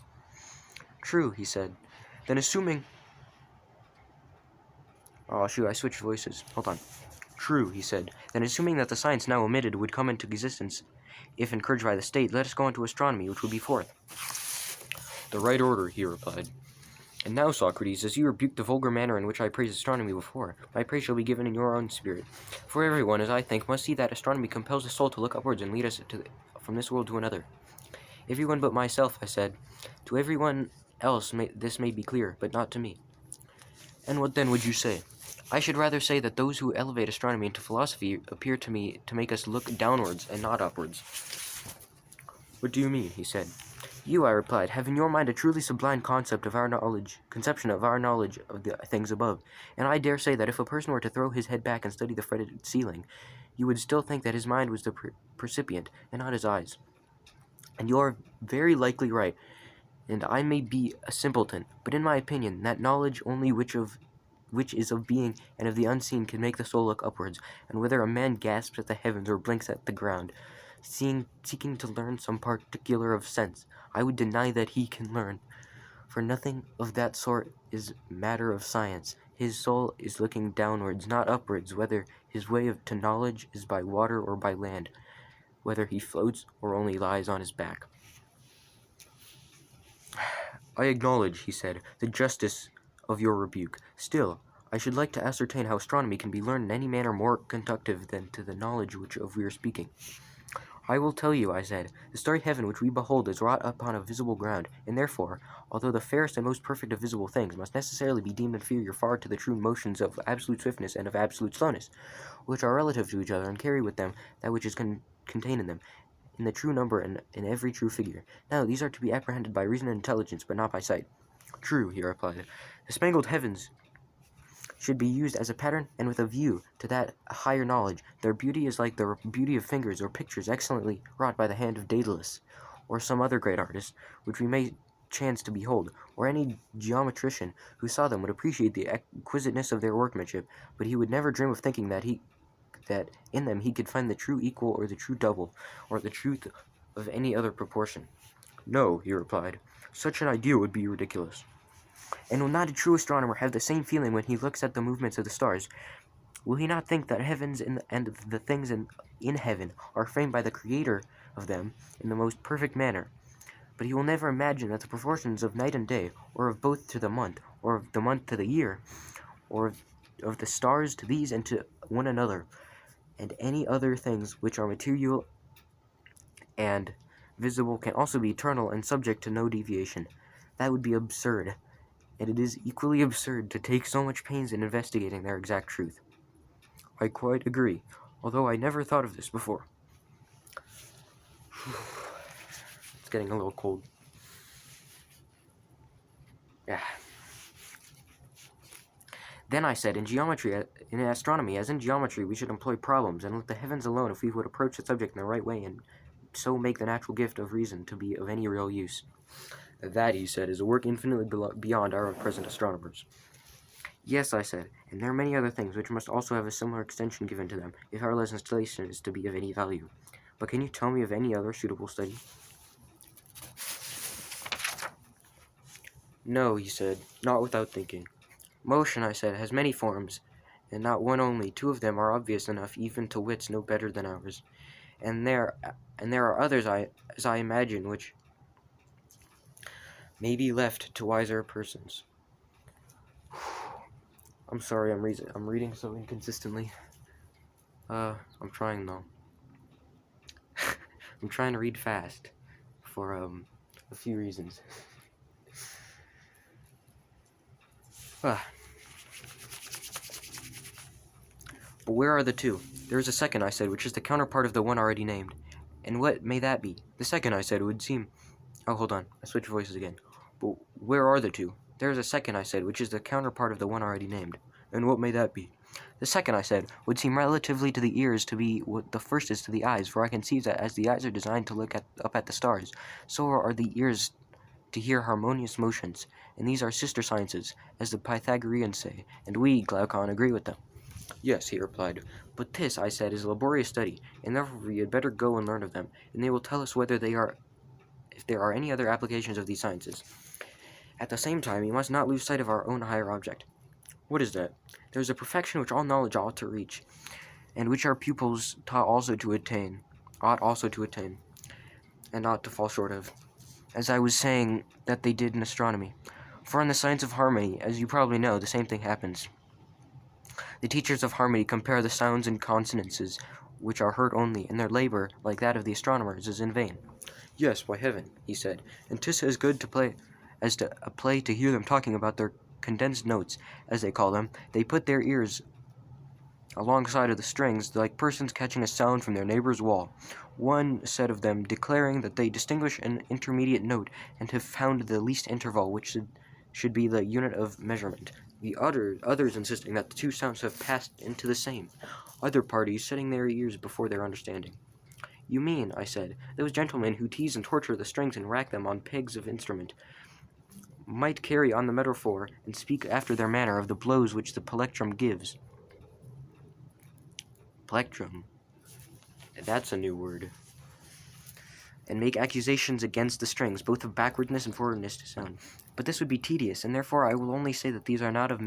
True, he said. Then assuming... Oh, shoot, I switched voices. Hold on. True, he said. Then assuming that the science now omitted would come into existence, if encouraged by the state, let us go on to astronomy, which would be fourth. The right order, he replied. And now, Socrates, as you rebuked the vulgar manner in which I praised astronomy before, my praise shall be given in your own spirit. For everyone, as I think, must see that astronomy compels the soul to look upwards and lead us from this world to another. Everyone but myself, I said. To everyone else this may be clear, but not to me. And what then would you say? I should rather say that those who elevate astronomy into philosophy appear to me to make us look downwards and not upwards. What do you mean? He said. You, I replied, have in your mind a truly sublime conception of our knowledge of the things above, and I dare say that if a person were to throw his head back and study the fretted ceiling, you would still think that his mind was the percipient, and not his eyes. And you are very likely right, and I may be a simpleton, but in my opinion, that knowledge only which is of being and of the unseen can make the soul look upwards, and whether a man gasps at the heavens or blinks at the ground, seeking to learn some particular of sense, I would deny that he can learn, for nothing of that sort is matter of science. His soul is looking downwards, not upwards, whether his way to knowledge is by water or by land, whether he floats or only lies on his back. I acknowledge, he said, the justice of your rebuke. Still, I should like to ascertain how astronomy can be learned in any manner more conductive than to the knowledge of we are speaking. I will tell you, I said, the starry heaven which we behold is wrought upon a visible ground, and therefore, although the fairest and most perfect of visible things must necessarily be deemed inferior far to the true motions of absolute swiftness and of absolute slowness, which are relative to each other and carry with them that which is contained in them, in the true number and in every true figure. Now, these are to be apprehended by reason and intelligence, but not by sight. True, he replied. The spangled heavens should be used as a pattern and with a view to that higher knowledge. Their beauty is like the beauty of figures or pictures excellently wrought by the hand of Daedalus, or some other great artist, which we may chance to behold, or any geometrician who saw them would appreciate the exquisiteness of their workmanship, but he would never dream of thinking that in them he could find the true equal or the true double, or the truth of any other proportion. No, he replied, such an idea would be ridiculous. And will not a true astronomer have the same feeling when he looks at the movements of the stars? Will he not think that heavens and the things in heaven are framed by the Creator of them in the most perfect manner? But he will never imagine that the proportions of night and day, or of both to the month, or of the month to the year, or of the stars to these and to one another, and any other things which are material and visible can also be eternal and subject to no deviation. That would be absurd, and it is equally absurd to take so much pains in investigating their exact truth. I quite agree, although I never thought of this before. It's getting a little cold. Yeah. Then I said, in astronomy, as in geometry, we should employ problems, and let the heavens alone if we would approach the subject in the right way, and so make the natural gift of reason to be of any real use. That, he said, is a work infinitely beyond our present astronomers. Yes, I said, and there are many other things which must also have a similar extension given to them, if our legislation is to be of any value. But can you tell me of any other suitable study? No, he said, not without thinking. Motion, I said, has many forms, and not one only. Two of them are obvious enough even to wits no better than ours. And there are others, as I imagine, which may be left to wiser persons. I'm sorry, I'm reading so inconsistently. I'm trying though. I'm trying to read fast for a few reasons. But where are the two? There is a second, I said, which is the counterpart of the one already named. And what may that be? The second, I said, would seem... Oh, hold on. I switched voices again. But where are the two? There is a second, I said, which is the counterpart of the one already named. And what may that be? The second, I said, would seem relatively to the ears to be what the first is to the eyes, for I conceive that as the eyes are designed to look up at the stars, so are the ears to hear harmonious motions, and these are sister sciences, as the Pythagoreans say, and we, Glaucon, agree with them. Yes, he replied, but this, I said, is a laborious study, and therefore we had better go and learn of them, and they will tell us if there are any other applications of these sciences. At the same time, we must not lose sight of our own higher object. What is that? There is a perfection which all knowledge ought to reach, and which our pupils ought also to attain, and not to fall short of, as I was saying that they did in astronomy. For in the science of harmony, as you probably know, the same thing happens. The teachers of harmony compare the sounds and consonances which are heard only, and their labor, like that of the astronomers, is in vain. Yes, by heaven, he said, and 'tis as good a play to hear them talking about their condensed notes, as they call them. They put their ears alongside of the strings, like persons catching a sound from their neighbor's wall. One said of them, declaring that they distinguish an intermediate note, and have found the least interval, which should be the unit of measurement. The others insisting that the two sounds have passed into the same. Other parties setting their ears before their understanding. You mean, I said, those gentlemen who tease and torture the strings and rack them on pegs of instrument, might carry on the metaphor and speak after their manner of the blows which the plectrum gives. Plectrum. That's a new word. And make accusations against the strings, both of backwardness and forwardness to sound. But this would be tedious, and therefore I will only say that these are not of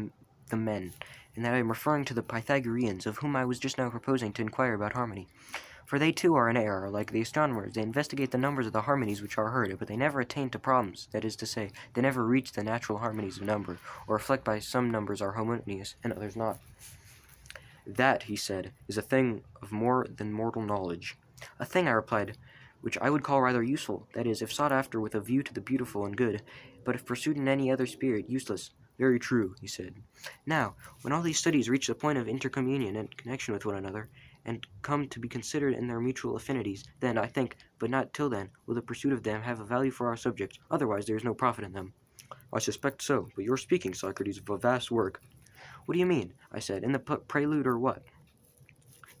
the men, and that I am referring to the Pythagoreans, of whom I was just now proposing to inquire about harmony. For they too are in error, like the astronomers. They investigate the numbers of the harmonies which are heard, but they never attain to problems. That is to say, they never reach the natural harmonies of number, or reflect by some numbers are harmonious and others not. That, he said, is a thing of more than mortal knowledge. A thing, I replied, which I would call rather useful, that is, if sought after with a view to the beautiful and good, but if pursued in any other spirit, useless. Very true, he said. Now, when all these studies reach the point of intercommunion and connection with one another, and come to be considered in their mutual affinities, then, I think, but not till then, will the pursuit of them have a value for our subject, otherwise there is no profit in them. I suspect so, but you're speaking, Socrates, of a vast work. What do you mean? I said. In the prelude or what?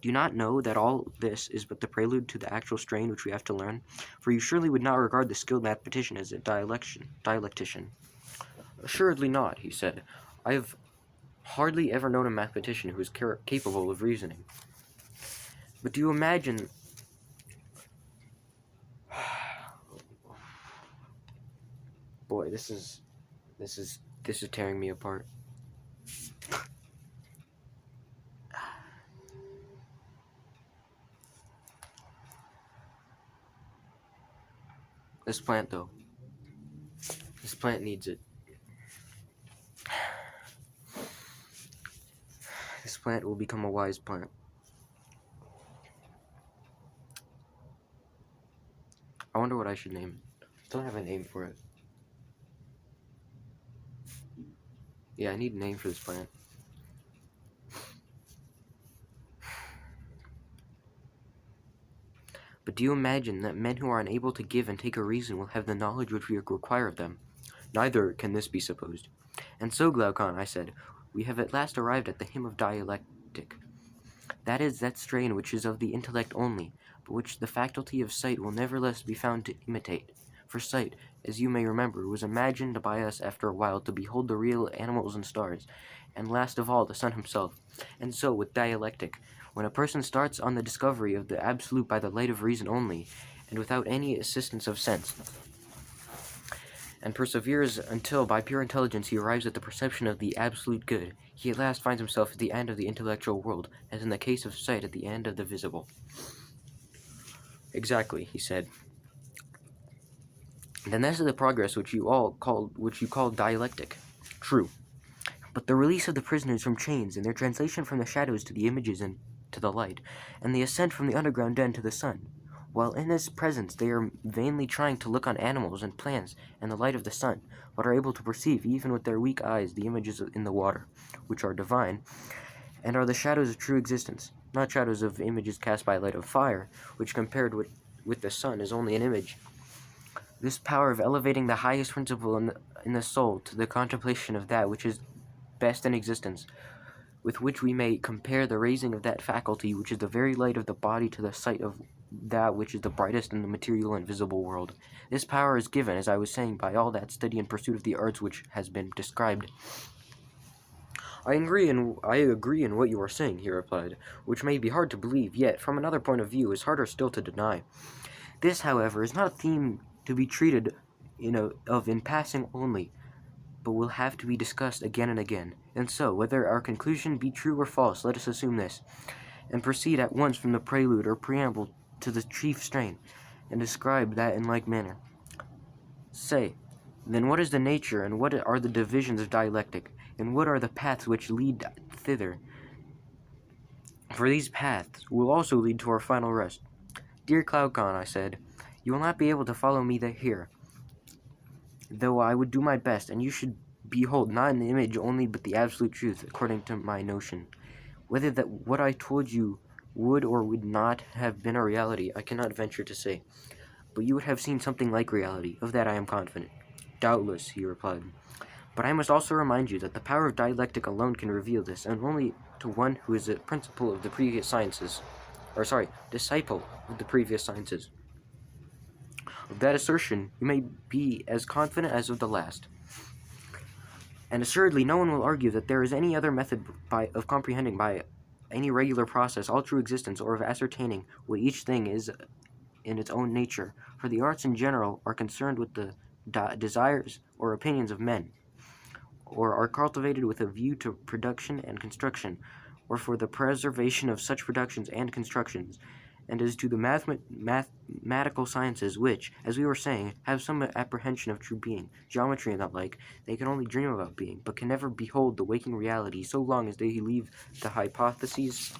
Do you not know that all this is but the prelude to the actual strain which we have to learn? For you surely would not regard the skilled mathematician as a dialectician. Assuredly not, he said. I have hardly ever known a mathematician who is capable of reasoning. But do you imagine... Boy, this is tearing me apart. This plant, though. This plant needs it. This plant will become a wise plant. I wonder what I should name it. I don't have a name for it. Yeah, I need a name for this plant. But do you imagine that men who are unable to give and take a reason will have the knowledge which we require of them? Neither can this be supposed. And so, Glaucon, I said, we have at last arrived at the hymn of dialectic. That is that strain which is of the intellect only, but which the faculty of sight will nevertheless be found to imitate. For sight, as you may remember, was imagined by us after a while to behold the real animals and stars, and last of all the sun himself. And so with dialectic, when a person starts on the discovery of the absolute by the light of reason only, and without any assistance of sense, and perseveres until by pure intelligence he arrives at the perception of the absolute good, he at last finds himself at the end of the intellectual world, as in the case of sight at the end of the visible. Exactly, he said. Then this is the progress which you call dialectic. True. But the release of the prisoners from chains, and their translation from the shadows to the images and to the light, and the ascent from the underground den to the sun, while in his presence they are vainly trying to look on animals and plants and the light of the sun, but are able to perceive even with their weak eyes the images in the water, which are divine, and are the shadows of true existence, not shadows of images cast by light of fire, which compared with the sun is only an image. This power of elevating the highest principle in the soul to the contemplation of that which is best in existence, with which we may compare the raising of that faculty which is the very light of the body to the sight of that which is the brightest in the material and visible world. This power is given, as I was saying, by all that study and pursuit of the arts which has been described. I agree in what you are saying, he replied, which may be hard to believe, yet, from another point of view, is harder still to deny. This, however, is not a theme to be treated in passing only, but will have to be discussed again and again. And so, whether our conclusion be true or false, let us assume this, and proceed at once from the prelude or preamble to the chief strain, and describe that in like manner. Say, then, what is the nature, and what are the divisions of dialectic, and what are the paths which lead thither? For these paths will also lead to our final rest. Dear Glaucon, I said, you will not be able to follow me here, though I would do my best, and you should behold not an image only but the absolute truth, according to my notion. Whether that what I told you would or would not have been a reality, I cannot venture to say, but you would have seen something like reality, of that I am confident. Doubtless, he replied. But I must also remind you that the power of dialectic alone can reveal this, and only to one who is a disciple of the previous sciences. Of that assertion, you may be as confident as of the last. And assuredly, no one will argue that there is any other method of comprehending by any regular process all true existence, or of ascertaining what each thing is in its own nature, for the arts in general are concerned with the desires or opinions of men, or are cultivated with a view to production and construction, or for the preservation of such productions and constructions, and as to the mathematical sciences which, as we were saying, have some apprehension of true being, geometry and the like, they can only dream about being, but can never behold the waking reality so long as they leave the hypotheses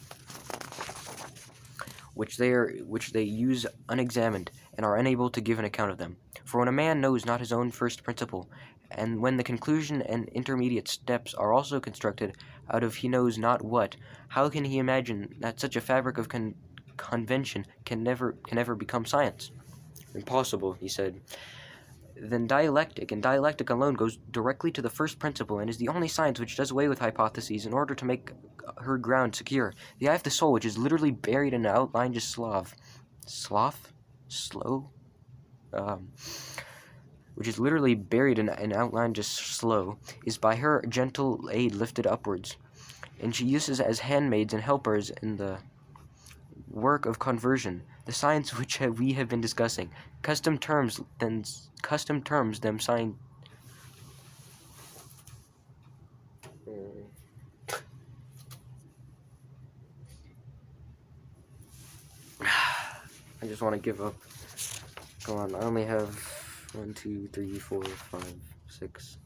which they use unexamined, and are unable to give an account of them. For when a man knows not his own first principle, and when the conclusion and intermediate steps are also constructed out of he knows not what, how can he imagine that such a fabric of convention can never become science? Impossible, he said. Then dialectic, and dialectic alone goes directly to the first principle, and is the only science which does away with hypotheses in order to make her ground secure. The eye of the soul, which is literally buried in an outline just which is literally buried in an outline just slow, is by her gentle aid lifted upwards, and she uses as handmaids and helpers in the work of conversion, the science which we have been discussing. Custom terms them sign. I just want to give up. Come on, I only have 1, 2, 3, 4, 5, 6.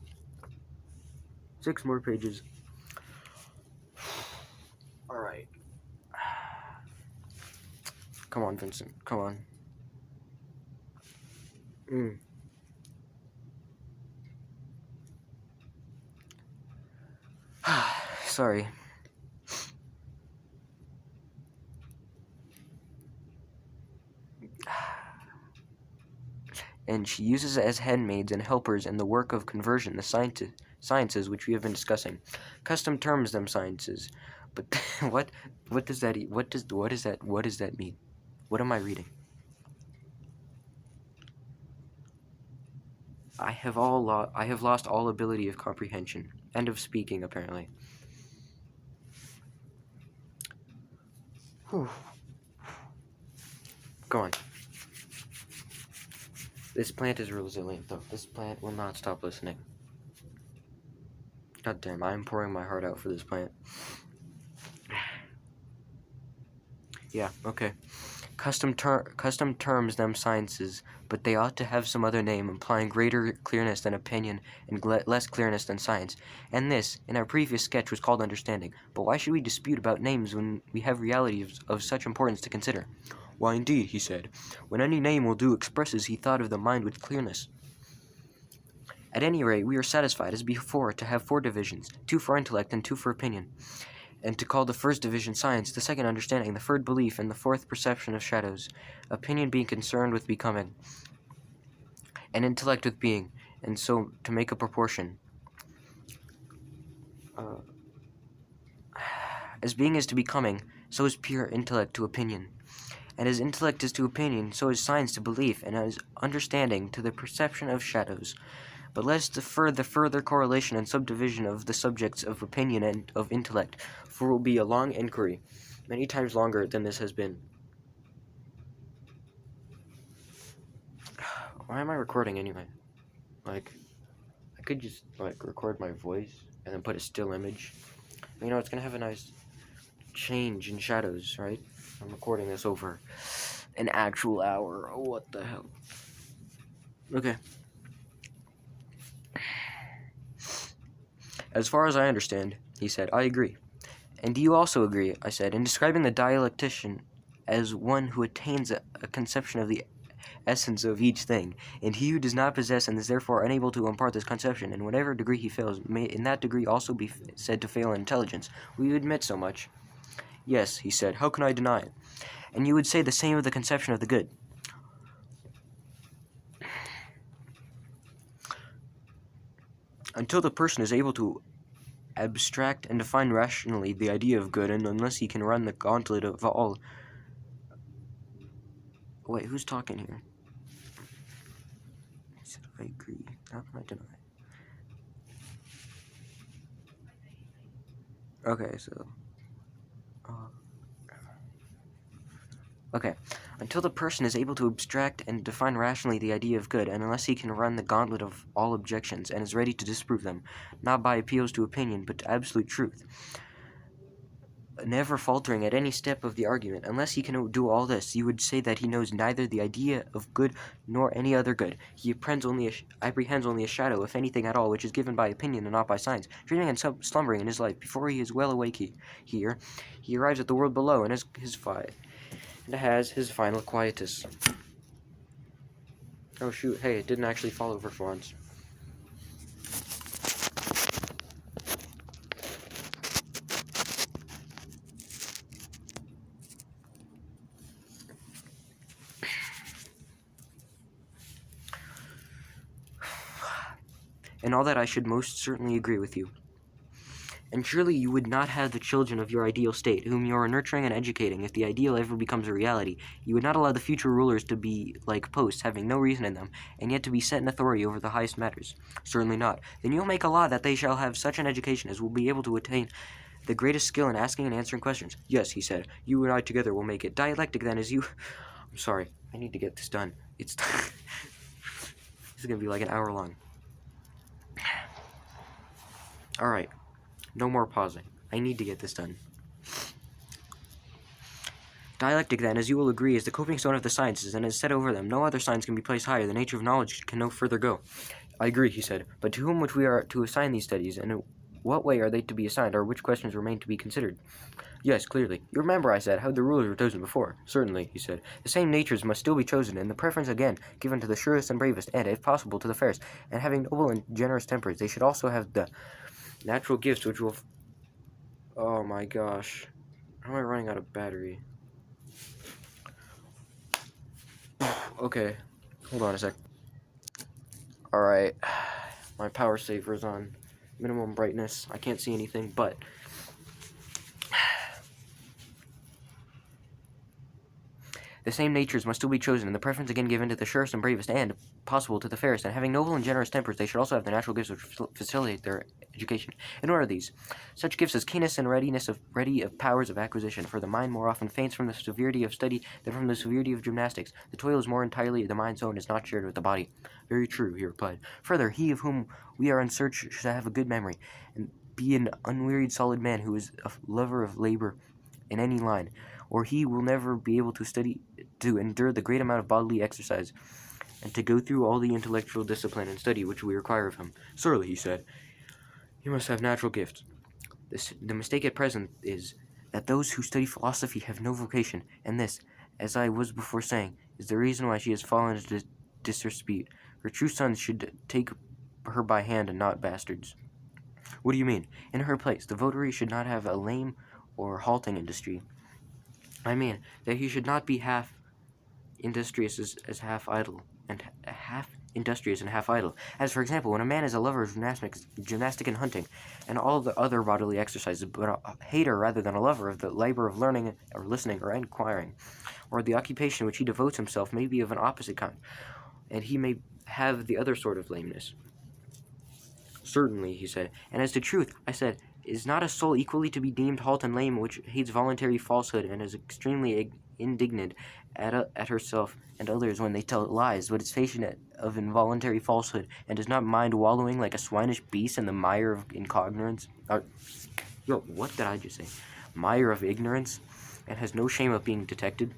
6 more pages. Alright. Come on, Vincent. Come on. Sorry. And she uses as handmaids and helpers in the work of conversion, the sciences which we have been discussing. Custom terms them sciences. But what does that what does that mean? What am I reading? I have lost all ability of comprehension and of speaking, apparently. Whew. Go on. This plant is resilient, though. This plant will not stop listening. God damn, I am pouring my heart out for this plant. Yeah, okay. Custom terms them sciences, but they ought to have some other name, implying greater clearness than opinion and less clearness than science. And this, in our previous sketch, was called understanding. But why should we dispute about names when we have realities of such importance to consider? Why, indeed, he said, when any name will do expresses he thought of the mind with clearness. At any rate, we are satisfied, as before, to have 4 divisions, 2 for intellect and 2 for opinion, and to call the first division science, the second understanding, the third belief, and the fourth perception of shadows, opinion being concerned with becoming, and intellect with being, and so to make a proportion. As being is to becoming, so is pure intellect to opinion. And as intellect is to opinion, so is science to belief, and as understanding to the perception of shadows. But let us defer the further correlation and subdivision of the subjects of opinion and of intellect, for it will be a long inquiry, many times longer than this has been. Why am I recording anyway? Like, I could just, record my voice and then put a still image. You know, it's gonna have a nice change in shadows, right? I'm recording this over an actual hour. Oh, what the hell? Okay. As far as I understand, he said, I agree. And do you also agree, I said, in describing the dialectician as one who attains a conception of the essence of each thing, and he who does not possess and is therefore unable to impart this conception, in whatever degree he fails, may in that degree also be said to fail in intelligence. We admit so much. Yes, he said, how can I deny it? And you would say the same of the conception of the good. Until the person is able to abstract and define rationally the idea of good, and unless he can run the gauntlet of all... Wait, who's talking here? I said, I agree. How can I deny it? Okay, so... Okay, until the person is able to abstract and define rationally the idea of good, and unless he can run the gauntlet of all objections, and is ready to disprove them, not by appeals to opinion, but to absolute truth. never faltering at any step of the argument. Unless he can do all this, you would say that he knows neither the idea of good nor any other good. He apprehends only a shadow, if anything at all, which is given by opinion and not by science, dreaming and slumbering in his life. Before he is well awake here, he arrives at the world below and has his final quietus. Oh shoot, hey, it didn't actually fall over for once. And all that I should most certainly agree with you. And surely you would not have the children of your ideal state, whom you are nurturing and educating, if the ideal ever becomes a reality. You would not allow the future rulers to be like posts, having no reason in them, and yet to be set in authority over the highest matters. Certainly not. Then you'll make a law that they shall have such an education as will be able to attain the greatest skill in asking and answering questions. Yes, he said, you and I together will make it. Dialectic, then, is you... I'm sorry, I need to get this done. This is going to be like an hour long. Alright, no more pausing. I need to get this done. Dialectic, then, as you will agree, is the coping stone of the sciences, and is set over them. No other science can be placed higher. The nature of knowledge can no further go. I agree, he said. But to whom which we are to assign these studies, and in what way are they to be assigned, or which questions remain to be considered? Yes, clearly. You remember, I said, how the rulers were chosen before. Certainly, he said. The same natures must still be chosen, and the preference again given to the surest and bravest, and, if possible, to the fairest. And having noble and generous tempers, they should also have the natural gifts which will... Oh my gosh. How am I running out of battery? Okay. Hold on a sec. Alright. My power saver is on minimum brightness. I can't see anything, but... The same natures must still be chosen, and the preference again given to the surest and bravest, and, if possible, to the fairest. And having noble and generous tempers, they should also have the natural gifts which facilitate their education. And what are these? Such gifts as keenness and ready of powers of acquisition, for the mind more often faints from the severity of study than from the severity of gymnastics. The toil is more entirely the mind's own, is not shared with the body. Very true, he replied. Further, he of whom we are in search should have a good memory, and be an unwearied solid man who is a lover of labor in any line, or he will never be able to endure the great amount of bodily exercise, and to go through all the intellectual discipline and study which we require of him. Surely, he said, he must have natural gifts. The mistake at present is that those who study philosophy have no vocation, and this, as I was before saying, is the reason why she has fallen into disrepute. Her true sons should take her by hand and not bastards. What do you mean? In her place, the votary should not have a lame or halting industry. I mean that he should not be half industrious as half idle, and half industrious and half idle. As, for example, when a man is a lover of gymnastic and hunting, and all the other bodily exercises, but a hater rather than a lover of the labor of learning or listening or inquiring, or the occupation which he devotes himself may be of an opposite kind, and he may have the other sort of lameness. Certainly, he said. And as to truth, I said, is not a soul equally to be deemed halt and lame which hates voluntary falsehood and is extremely indignant at herself and others when they tell lies, but is patient of involuntary falsehood and does not mind wallowing like a swinish beast in the mire of ignorance? What did I just say? Mire of ignorance, and has no shame of being detected?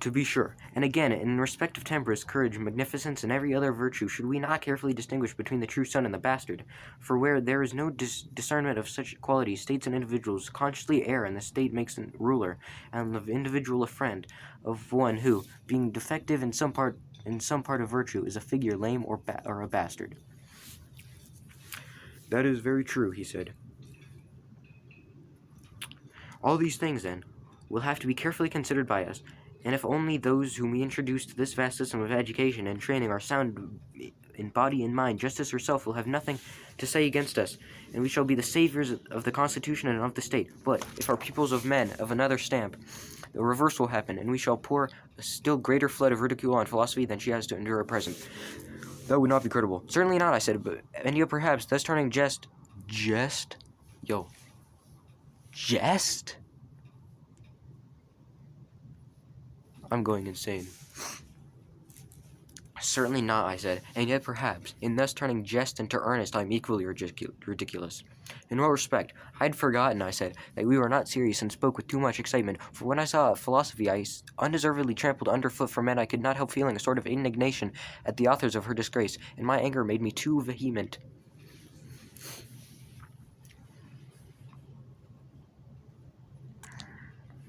To be sure. And again, in respect of temperance, courage, magnificence, and every other virtue, should we not carefully distinguish between the true son and the bastard? For where there is no discernment of such qualities, states and individuals consciously err, and the state makes a ruler, and the individual a friend, of one who, being defective in some part of virtue, is a figure lame or a bastard. That is very true, he said. All these things, then, will have to be carefully considered by us, and if only those whom we introduce to this vast system of education and training are sound in body and mind, justice herself will have nothing to say against us, and we shall be the saviors of the Constitution and of the state. But if our pupils of men of another stamp, the reverse will happen, and we shall pour a still greater flood of ridicule on philosophy than she has to endure at present. That would not be credible. Certainly not, I said, and yet perhaps thus turning jest? I'm going insane. Certainly not, I said, and yet perhaps, in thus turning jest into earnest, I am equally ridiculous. In what respect? I had forgotten, I said, that we were not serious and spoke with too much excitement, for when I saw philosophy I undeservedly trampled underfoot for men, I could not help feeling a sort of indignation at the authors of her disgrace, and my anger made me too vehement.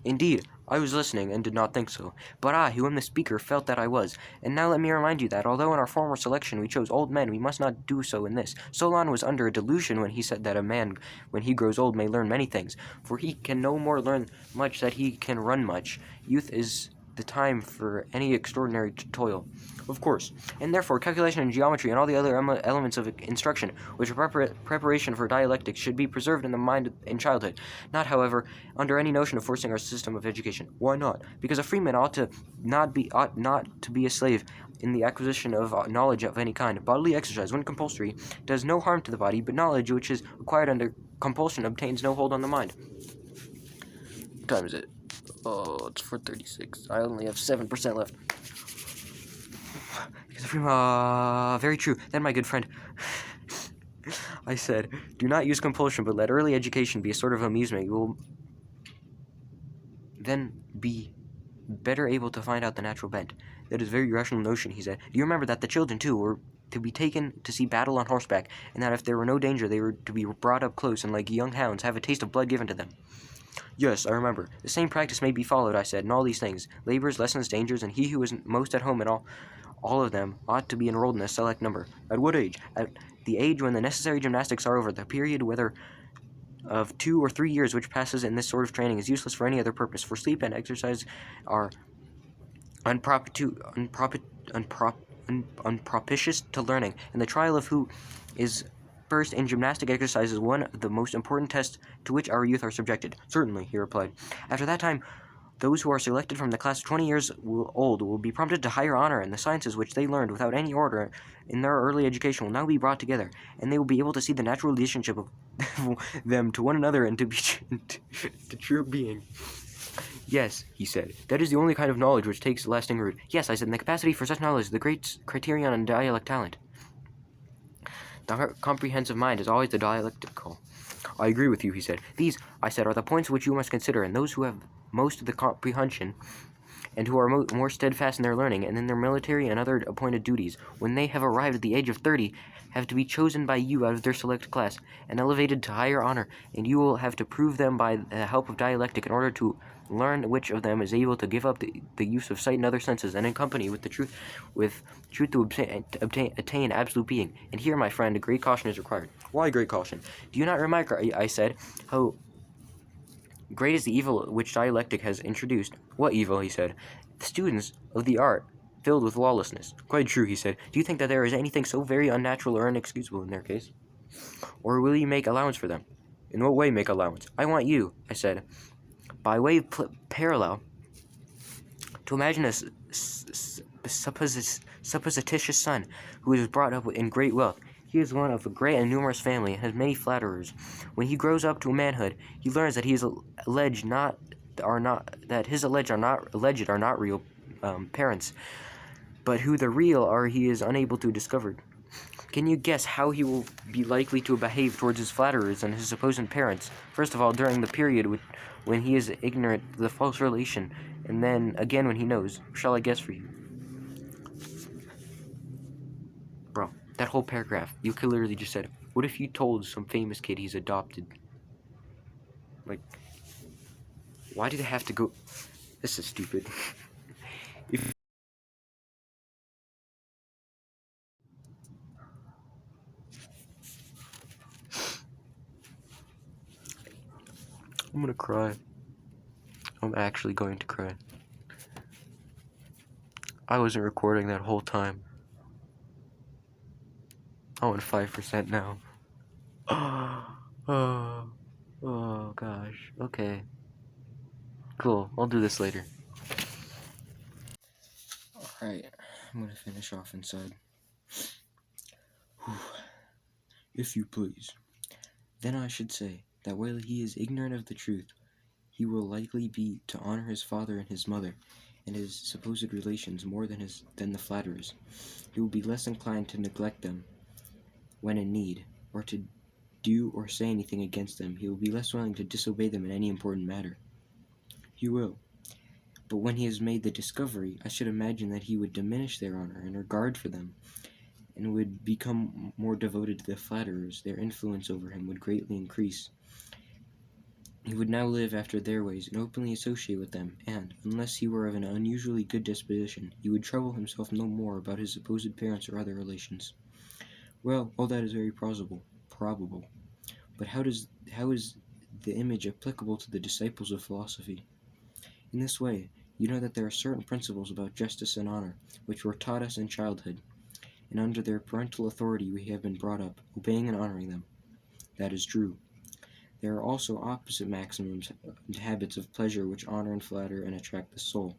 Indeed, I was listening and did not think so, but I, who am the speaker, felt that I was. And now let me remind you that, although in our former selection we chose old men, we must not do so in this. Solon was under a delusion when he said that a man, when he grows old, may learn many things, for he can no more learn much that he can run much. Youth is the time for any extraordinary toil. Of course, and therefore calculation and geometry and all the other elements of instruction, which are preparation for dialectics, should be preserved in the mind in childhood, not, however, under any notion of forcing our system of education. Why not? Because a free man ought not to be a slave in the acquisition of knowledge of any kind. Bodily exercise, when compulsory, does no harm to the body, but knowledge which is acquired under compulsion obtains no hold on the mind. What time is it? Oh, it's 4:36. I only have 7% left. Because very true. Then, my good friend, I said, do not use compulsion, but let early education be a sort of amusement. You will then be better able to find out the natural bent. That is a very rational notion, he said. Do you remember that the children, too, were to be taken to see battle on horseback, and that if there were no danger, they were to be brought up close and, like young hounds, have a taste of blood given to them? Yes, I remember. The same practice may be followed, I said, in all these things. Labors, lessons, dangers, and he who is most at home in all of them ought to be enrolled in a select number. At what age? At the age when the necessary gymnastics are over. The period, whether of 2 or 3 years, which passes in this sort of training, is useless for any other purpose, for sleep and exercise are unpropitious to learning, and the trial of who is first in gymnastic exercise is one of the most important tests to which our youth are subjected. Certainly, he replied. After that time, those who are selected from the class of 20 years old will be prompted to higher honor, and the sciences which they learned without any order in their early education will now be brought together, and they will be able to see the natural relationship of them to one another and to be to true being. Yes, he said, that is the only kind of knowledge which takes lasting root. Yes, I said, and the capacity for such knowledge is the great criterion in dialect talent. The comprehensive mind is always the dialectical. I agree with you, he said. These, I said, are the points which you must consider, and those who have most of the comprehension and who are more steadfast in their learning and in their military and other appointed duties, when they have arrived at the age of 30, have to be chosen by you out of their select class and elevated to higher honor, and you will have to prove them by the help of dialectic in order to learn which of them is able to give up the use of sight and other senses, and in company with truth to attain absolute being. And here, my friend, great caution is required. Why great caution? Do you not remark, I said, how great is the evil which dialectic has introduced? What evil? He said. The students of the art filled with lawlessness. Quite true, he said. Do you think that there is anything so very unnatural or inexcusable in their case? Or will you make allowance for them? In what way make allowance? I want you, I said, by way of parallel, to imagine a supposititious son who is brought up in great wealth. He is one of a great and numerous family and has many flatterers. When he grows up to manhood, he learns that his alleged are not real parents, but who the real are he is unable to discover. Can you guess how he will be likely to behave towards his flatterers and his supposed parents? First of all, during the period when he is ignorant of the false relation, and then again when he knows. Shall I guess for you? Bro, that whole paragraph, you could literally just said, what if you told some famous kid he's adopted? Like, why do they have to go... This is stupid. If I'm gonna cry. I'm actually going to cry. I wasn't recording that whole time. I'm on 5% now. Oh gosh. Okay. Cool. I'll do this later. Alright. I'm gonna finish off inside. If you please. Then I should say that while he is ignorant of the truth, he will likely be to honor his father and his mother, and his supposed relations more than the flatterers. He will be less inclined to neglect them when in need, or to do or say anything against them. He will be less willing to disobey them in any important matter. He will. But when he has made the discovery, I should imagine that he would diminish their honor and regard for them, and would become more devoted to the flatterers. Their influence over him would greatly increase. He would now live after their ways and openly associate with them, and, unless he were of an unusually good disposition, he would trouble himself no more about his supposed parents or other relations. Well, all that is very probable. But how is the image applicable to the disciples of philosophy? In this way, you know that there are certain principles about justice and honor, which were taught us in childhood, and under their parental authority we have been brought up, obeying and honoring them. That is true. There are also opposite maxims and habits of pleasure which honor and flatter and attract the soul.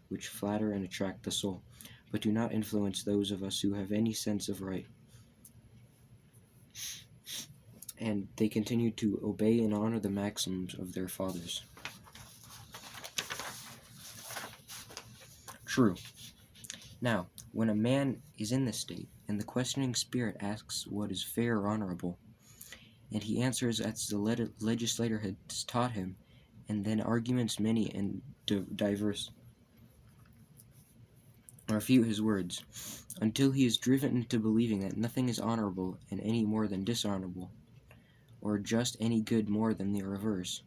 Which flatter and attract the soul, but do not influence those of us who have any sense of right. And they continue to obey and honor the maxims of their fathers. True. Now, when a man is in this state, and the questioning spirit asks what is fair or honorable, and he answers as the legislator has taught him, and then arguments many and diverse refute his words, until he is driven into believing that nothing is honorable and any more than dishonorable, or just any good more than the reverse,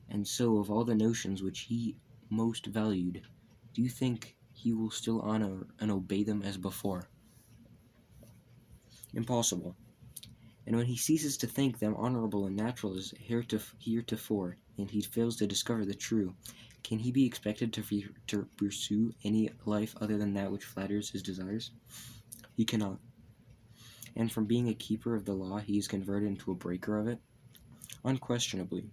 and so of all the notions which he most valued, do you think he will still honor and obey them as before? Impossible. And when he ceases to think them honorable and natural as heretofore, and he fails to discover the true, can he be expected to pursue any life other than that which flatters his desires? He cannot. And from being a keeper of the law, he is converted into a breaker of it? Unquestionably.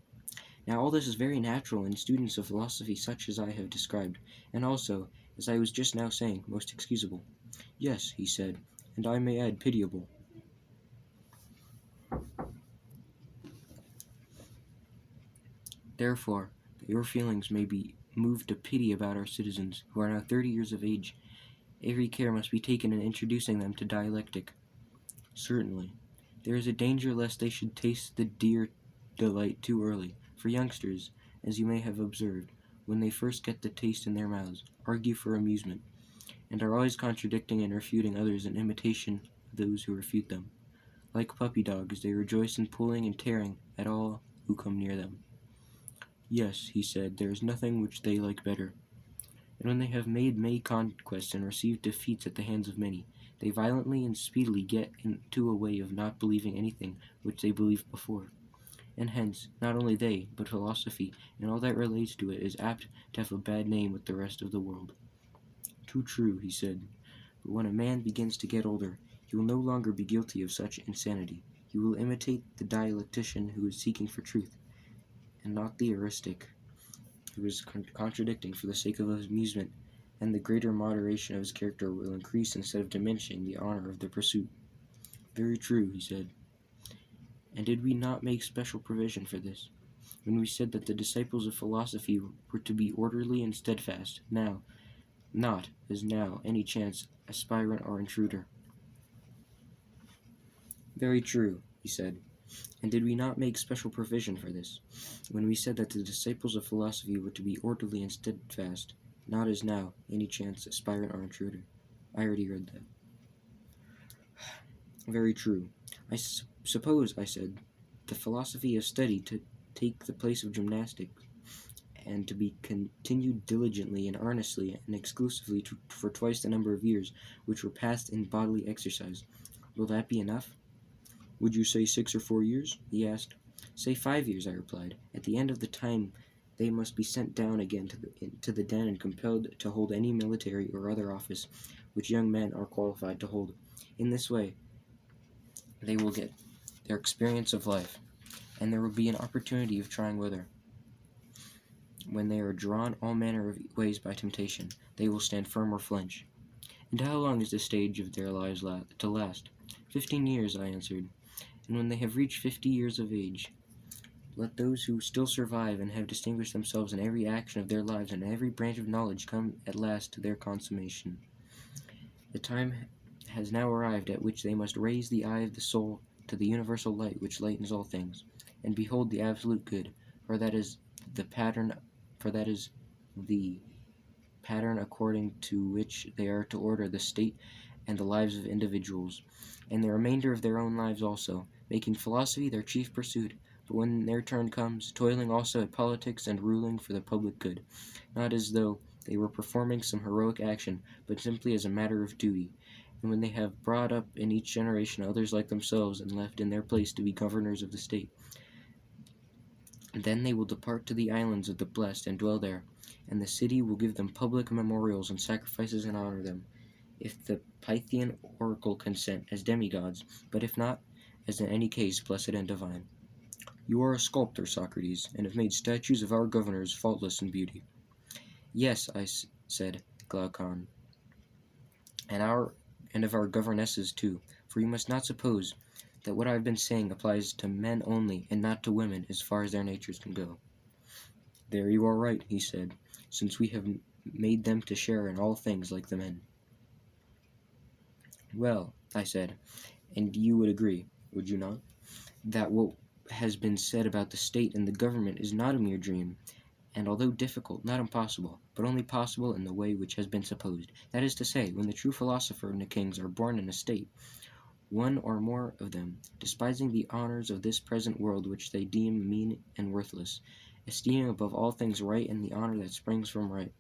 Now all this is very natural in students of philosophy such as I have described, and also, as I was just now saying, most excusable. Yes, he said, and I may add pitiable. Therefore, that your feelings may be moved to pity about our citizens, who are now 30 years of age, every care must be taken in introducing them to dialectic. Certainly. There is a danger lest they should taste the dear delight too early, for youngsters, as you may have observed, when they first get the taste in their mouths, argue for amusement, and are always contradicting and refuting others in imitation of those who refute them. Like puppy dogs, they rejoice in pulling and tearing at all who come near them. Yes, he said, there is nothing which they like better. And when they have made many conquests and received defeats at the hands of many, they violently and speedily get into a way of not believing anything which they believed before. And hence, not only they, but philosophy, and all that relates to it, is apt to have a bad name with the rest of the world. Too true, he said. But when a man begins to get older, he will no longer be guilty of such insanity. He will imitate the dialectician who is seeking for truth, and not the eristic who is contradicting for the sake of amusement, and the greater moderation of his character will increase instead of diminishing the honor of the pursuit. Very true, he said. And did we not make special provision for this, when we said that the disciples of philosophy were to be orderly and steadfast, not, as now, any chance aspirant or intruder? Very true, he said. And did we not make special provision for this, when we said that the disciples of philosophy were to be orderly and steadfast, not as now, any chance aspirant or intruder? I already read that. Very true. I suppose, I said, the philosophy of study to take the place of gymnastics, and to be continued diligently and earnestly and exclusively for twice the number of years which were passed in bodily exercise. Will that be enough? Would you say 6 or 4 years? He asked. Say 5 years, I replied. At the end of the time they must be sent down again to the den and compelled to hold any military or other office which young men are qualified to hold. In this way they will get their experience of life, and there will be an opportunity of trying whether, when they are drawn all manner of ways by temptation, they will stand firm or flinch. And how long is this stage of their lives to last? 15 years, I answered. And when they have reached 50 years of age, Let those who still survive and have distinguished themselves in every action of their lives and every branch of knowledge come at last to their consummation. The time has now arrived at which they must raise the eye of the soul to the universal light which lightens all things, and behold the absolute good, for that is the pattern according to which they are to order the state and the lives of individuals, and the remainder of their own lives also, making philosophy their chief pursuit, but when their turn comes, toiling also at politics and ruling for the public good, not as though they were performing some heroic action, but simply as a matter of duty. And when they have brought up in each generation others like themselves and left in their place to be governors of the state, then they will depart to the islands of the blessed and dwell there, and the city will give them public memorials and sacrifices and honor them, if the Pythian oracle consent, as demigods, but if not, as in any case blessed and divine. You are a sculptor, Socrates, and have made statues of our governors faultless in beauty. Yes, said Glaucon, and of our governesses too, for you must not suppose that what I have been saying applies to men only, and not to women, as far as their natures can go. There you are right, he said, since we have made them to share in all things like the men. Well, I said, and you would agree, would you not, that what has been said about the state and the government is not a mere dream, and although difficult, not impossible, but only possible in the way which has been supposed. That is to say, when the true philosopher and the kings are born in a state, one or more of them, despising the honors of this present world which they deem mean and worthless, esteeming above all things right and the honor that springs from right,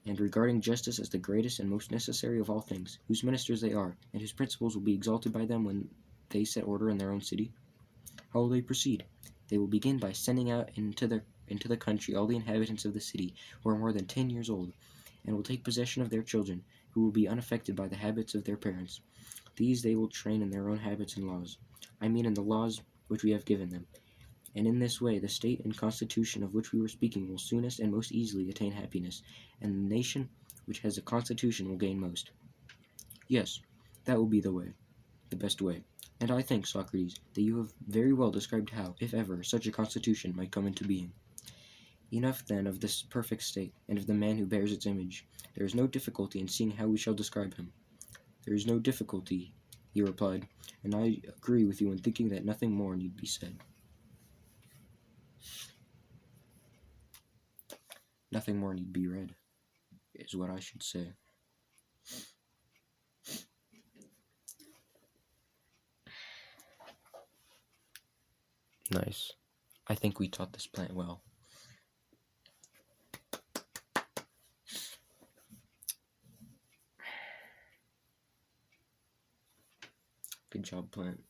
and regarding justice as the greatest and most necessary of all things, whose ministers they are, and whose principles will be exalted by them when they set order in their own city. How will they proceed? They will begin by sending out into the country all the inhabitants of the city who are more than 10 years old, and will take possession of their children, who will be unaffected by the habits of their parents. These they will train in their own habits and laws. I mean in the laws which we have given them. And in this way the state and constitution of which we were speaking will soonest and most easily attain happiness, and the nation which has a constitution will gain most. Yes, that will be the best way. And I think, Socrates, that you have very well described how, if ever, such a constitution might come into being. Enough, then, of this perfect state, and of the man who bears its image. There is no difficulty in seeing how we shall describe him. There is no difficulty, he replied, and I agree with you in thinking that nothing more need be said. Nothing more need be read, is what I should say. Nice. I think we taught this plant well. Good job, plant.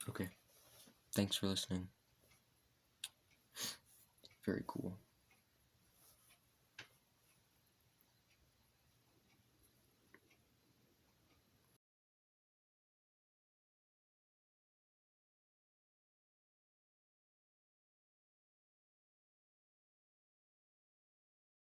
Okay. Thanks for listening. Very cool.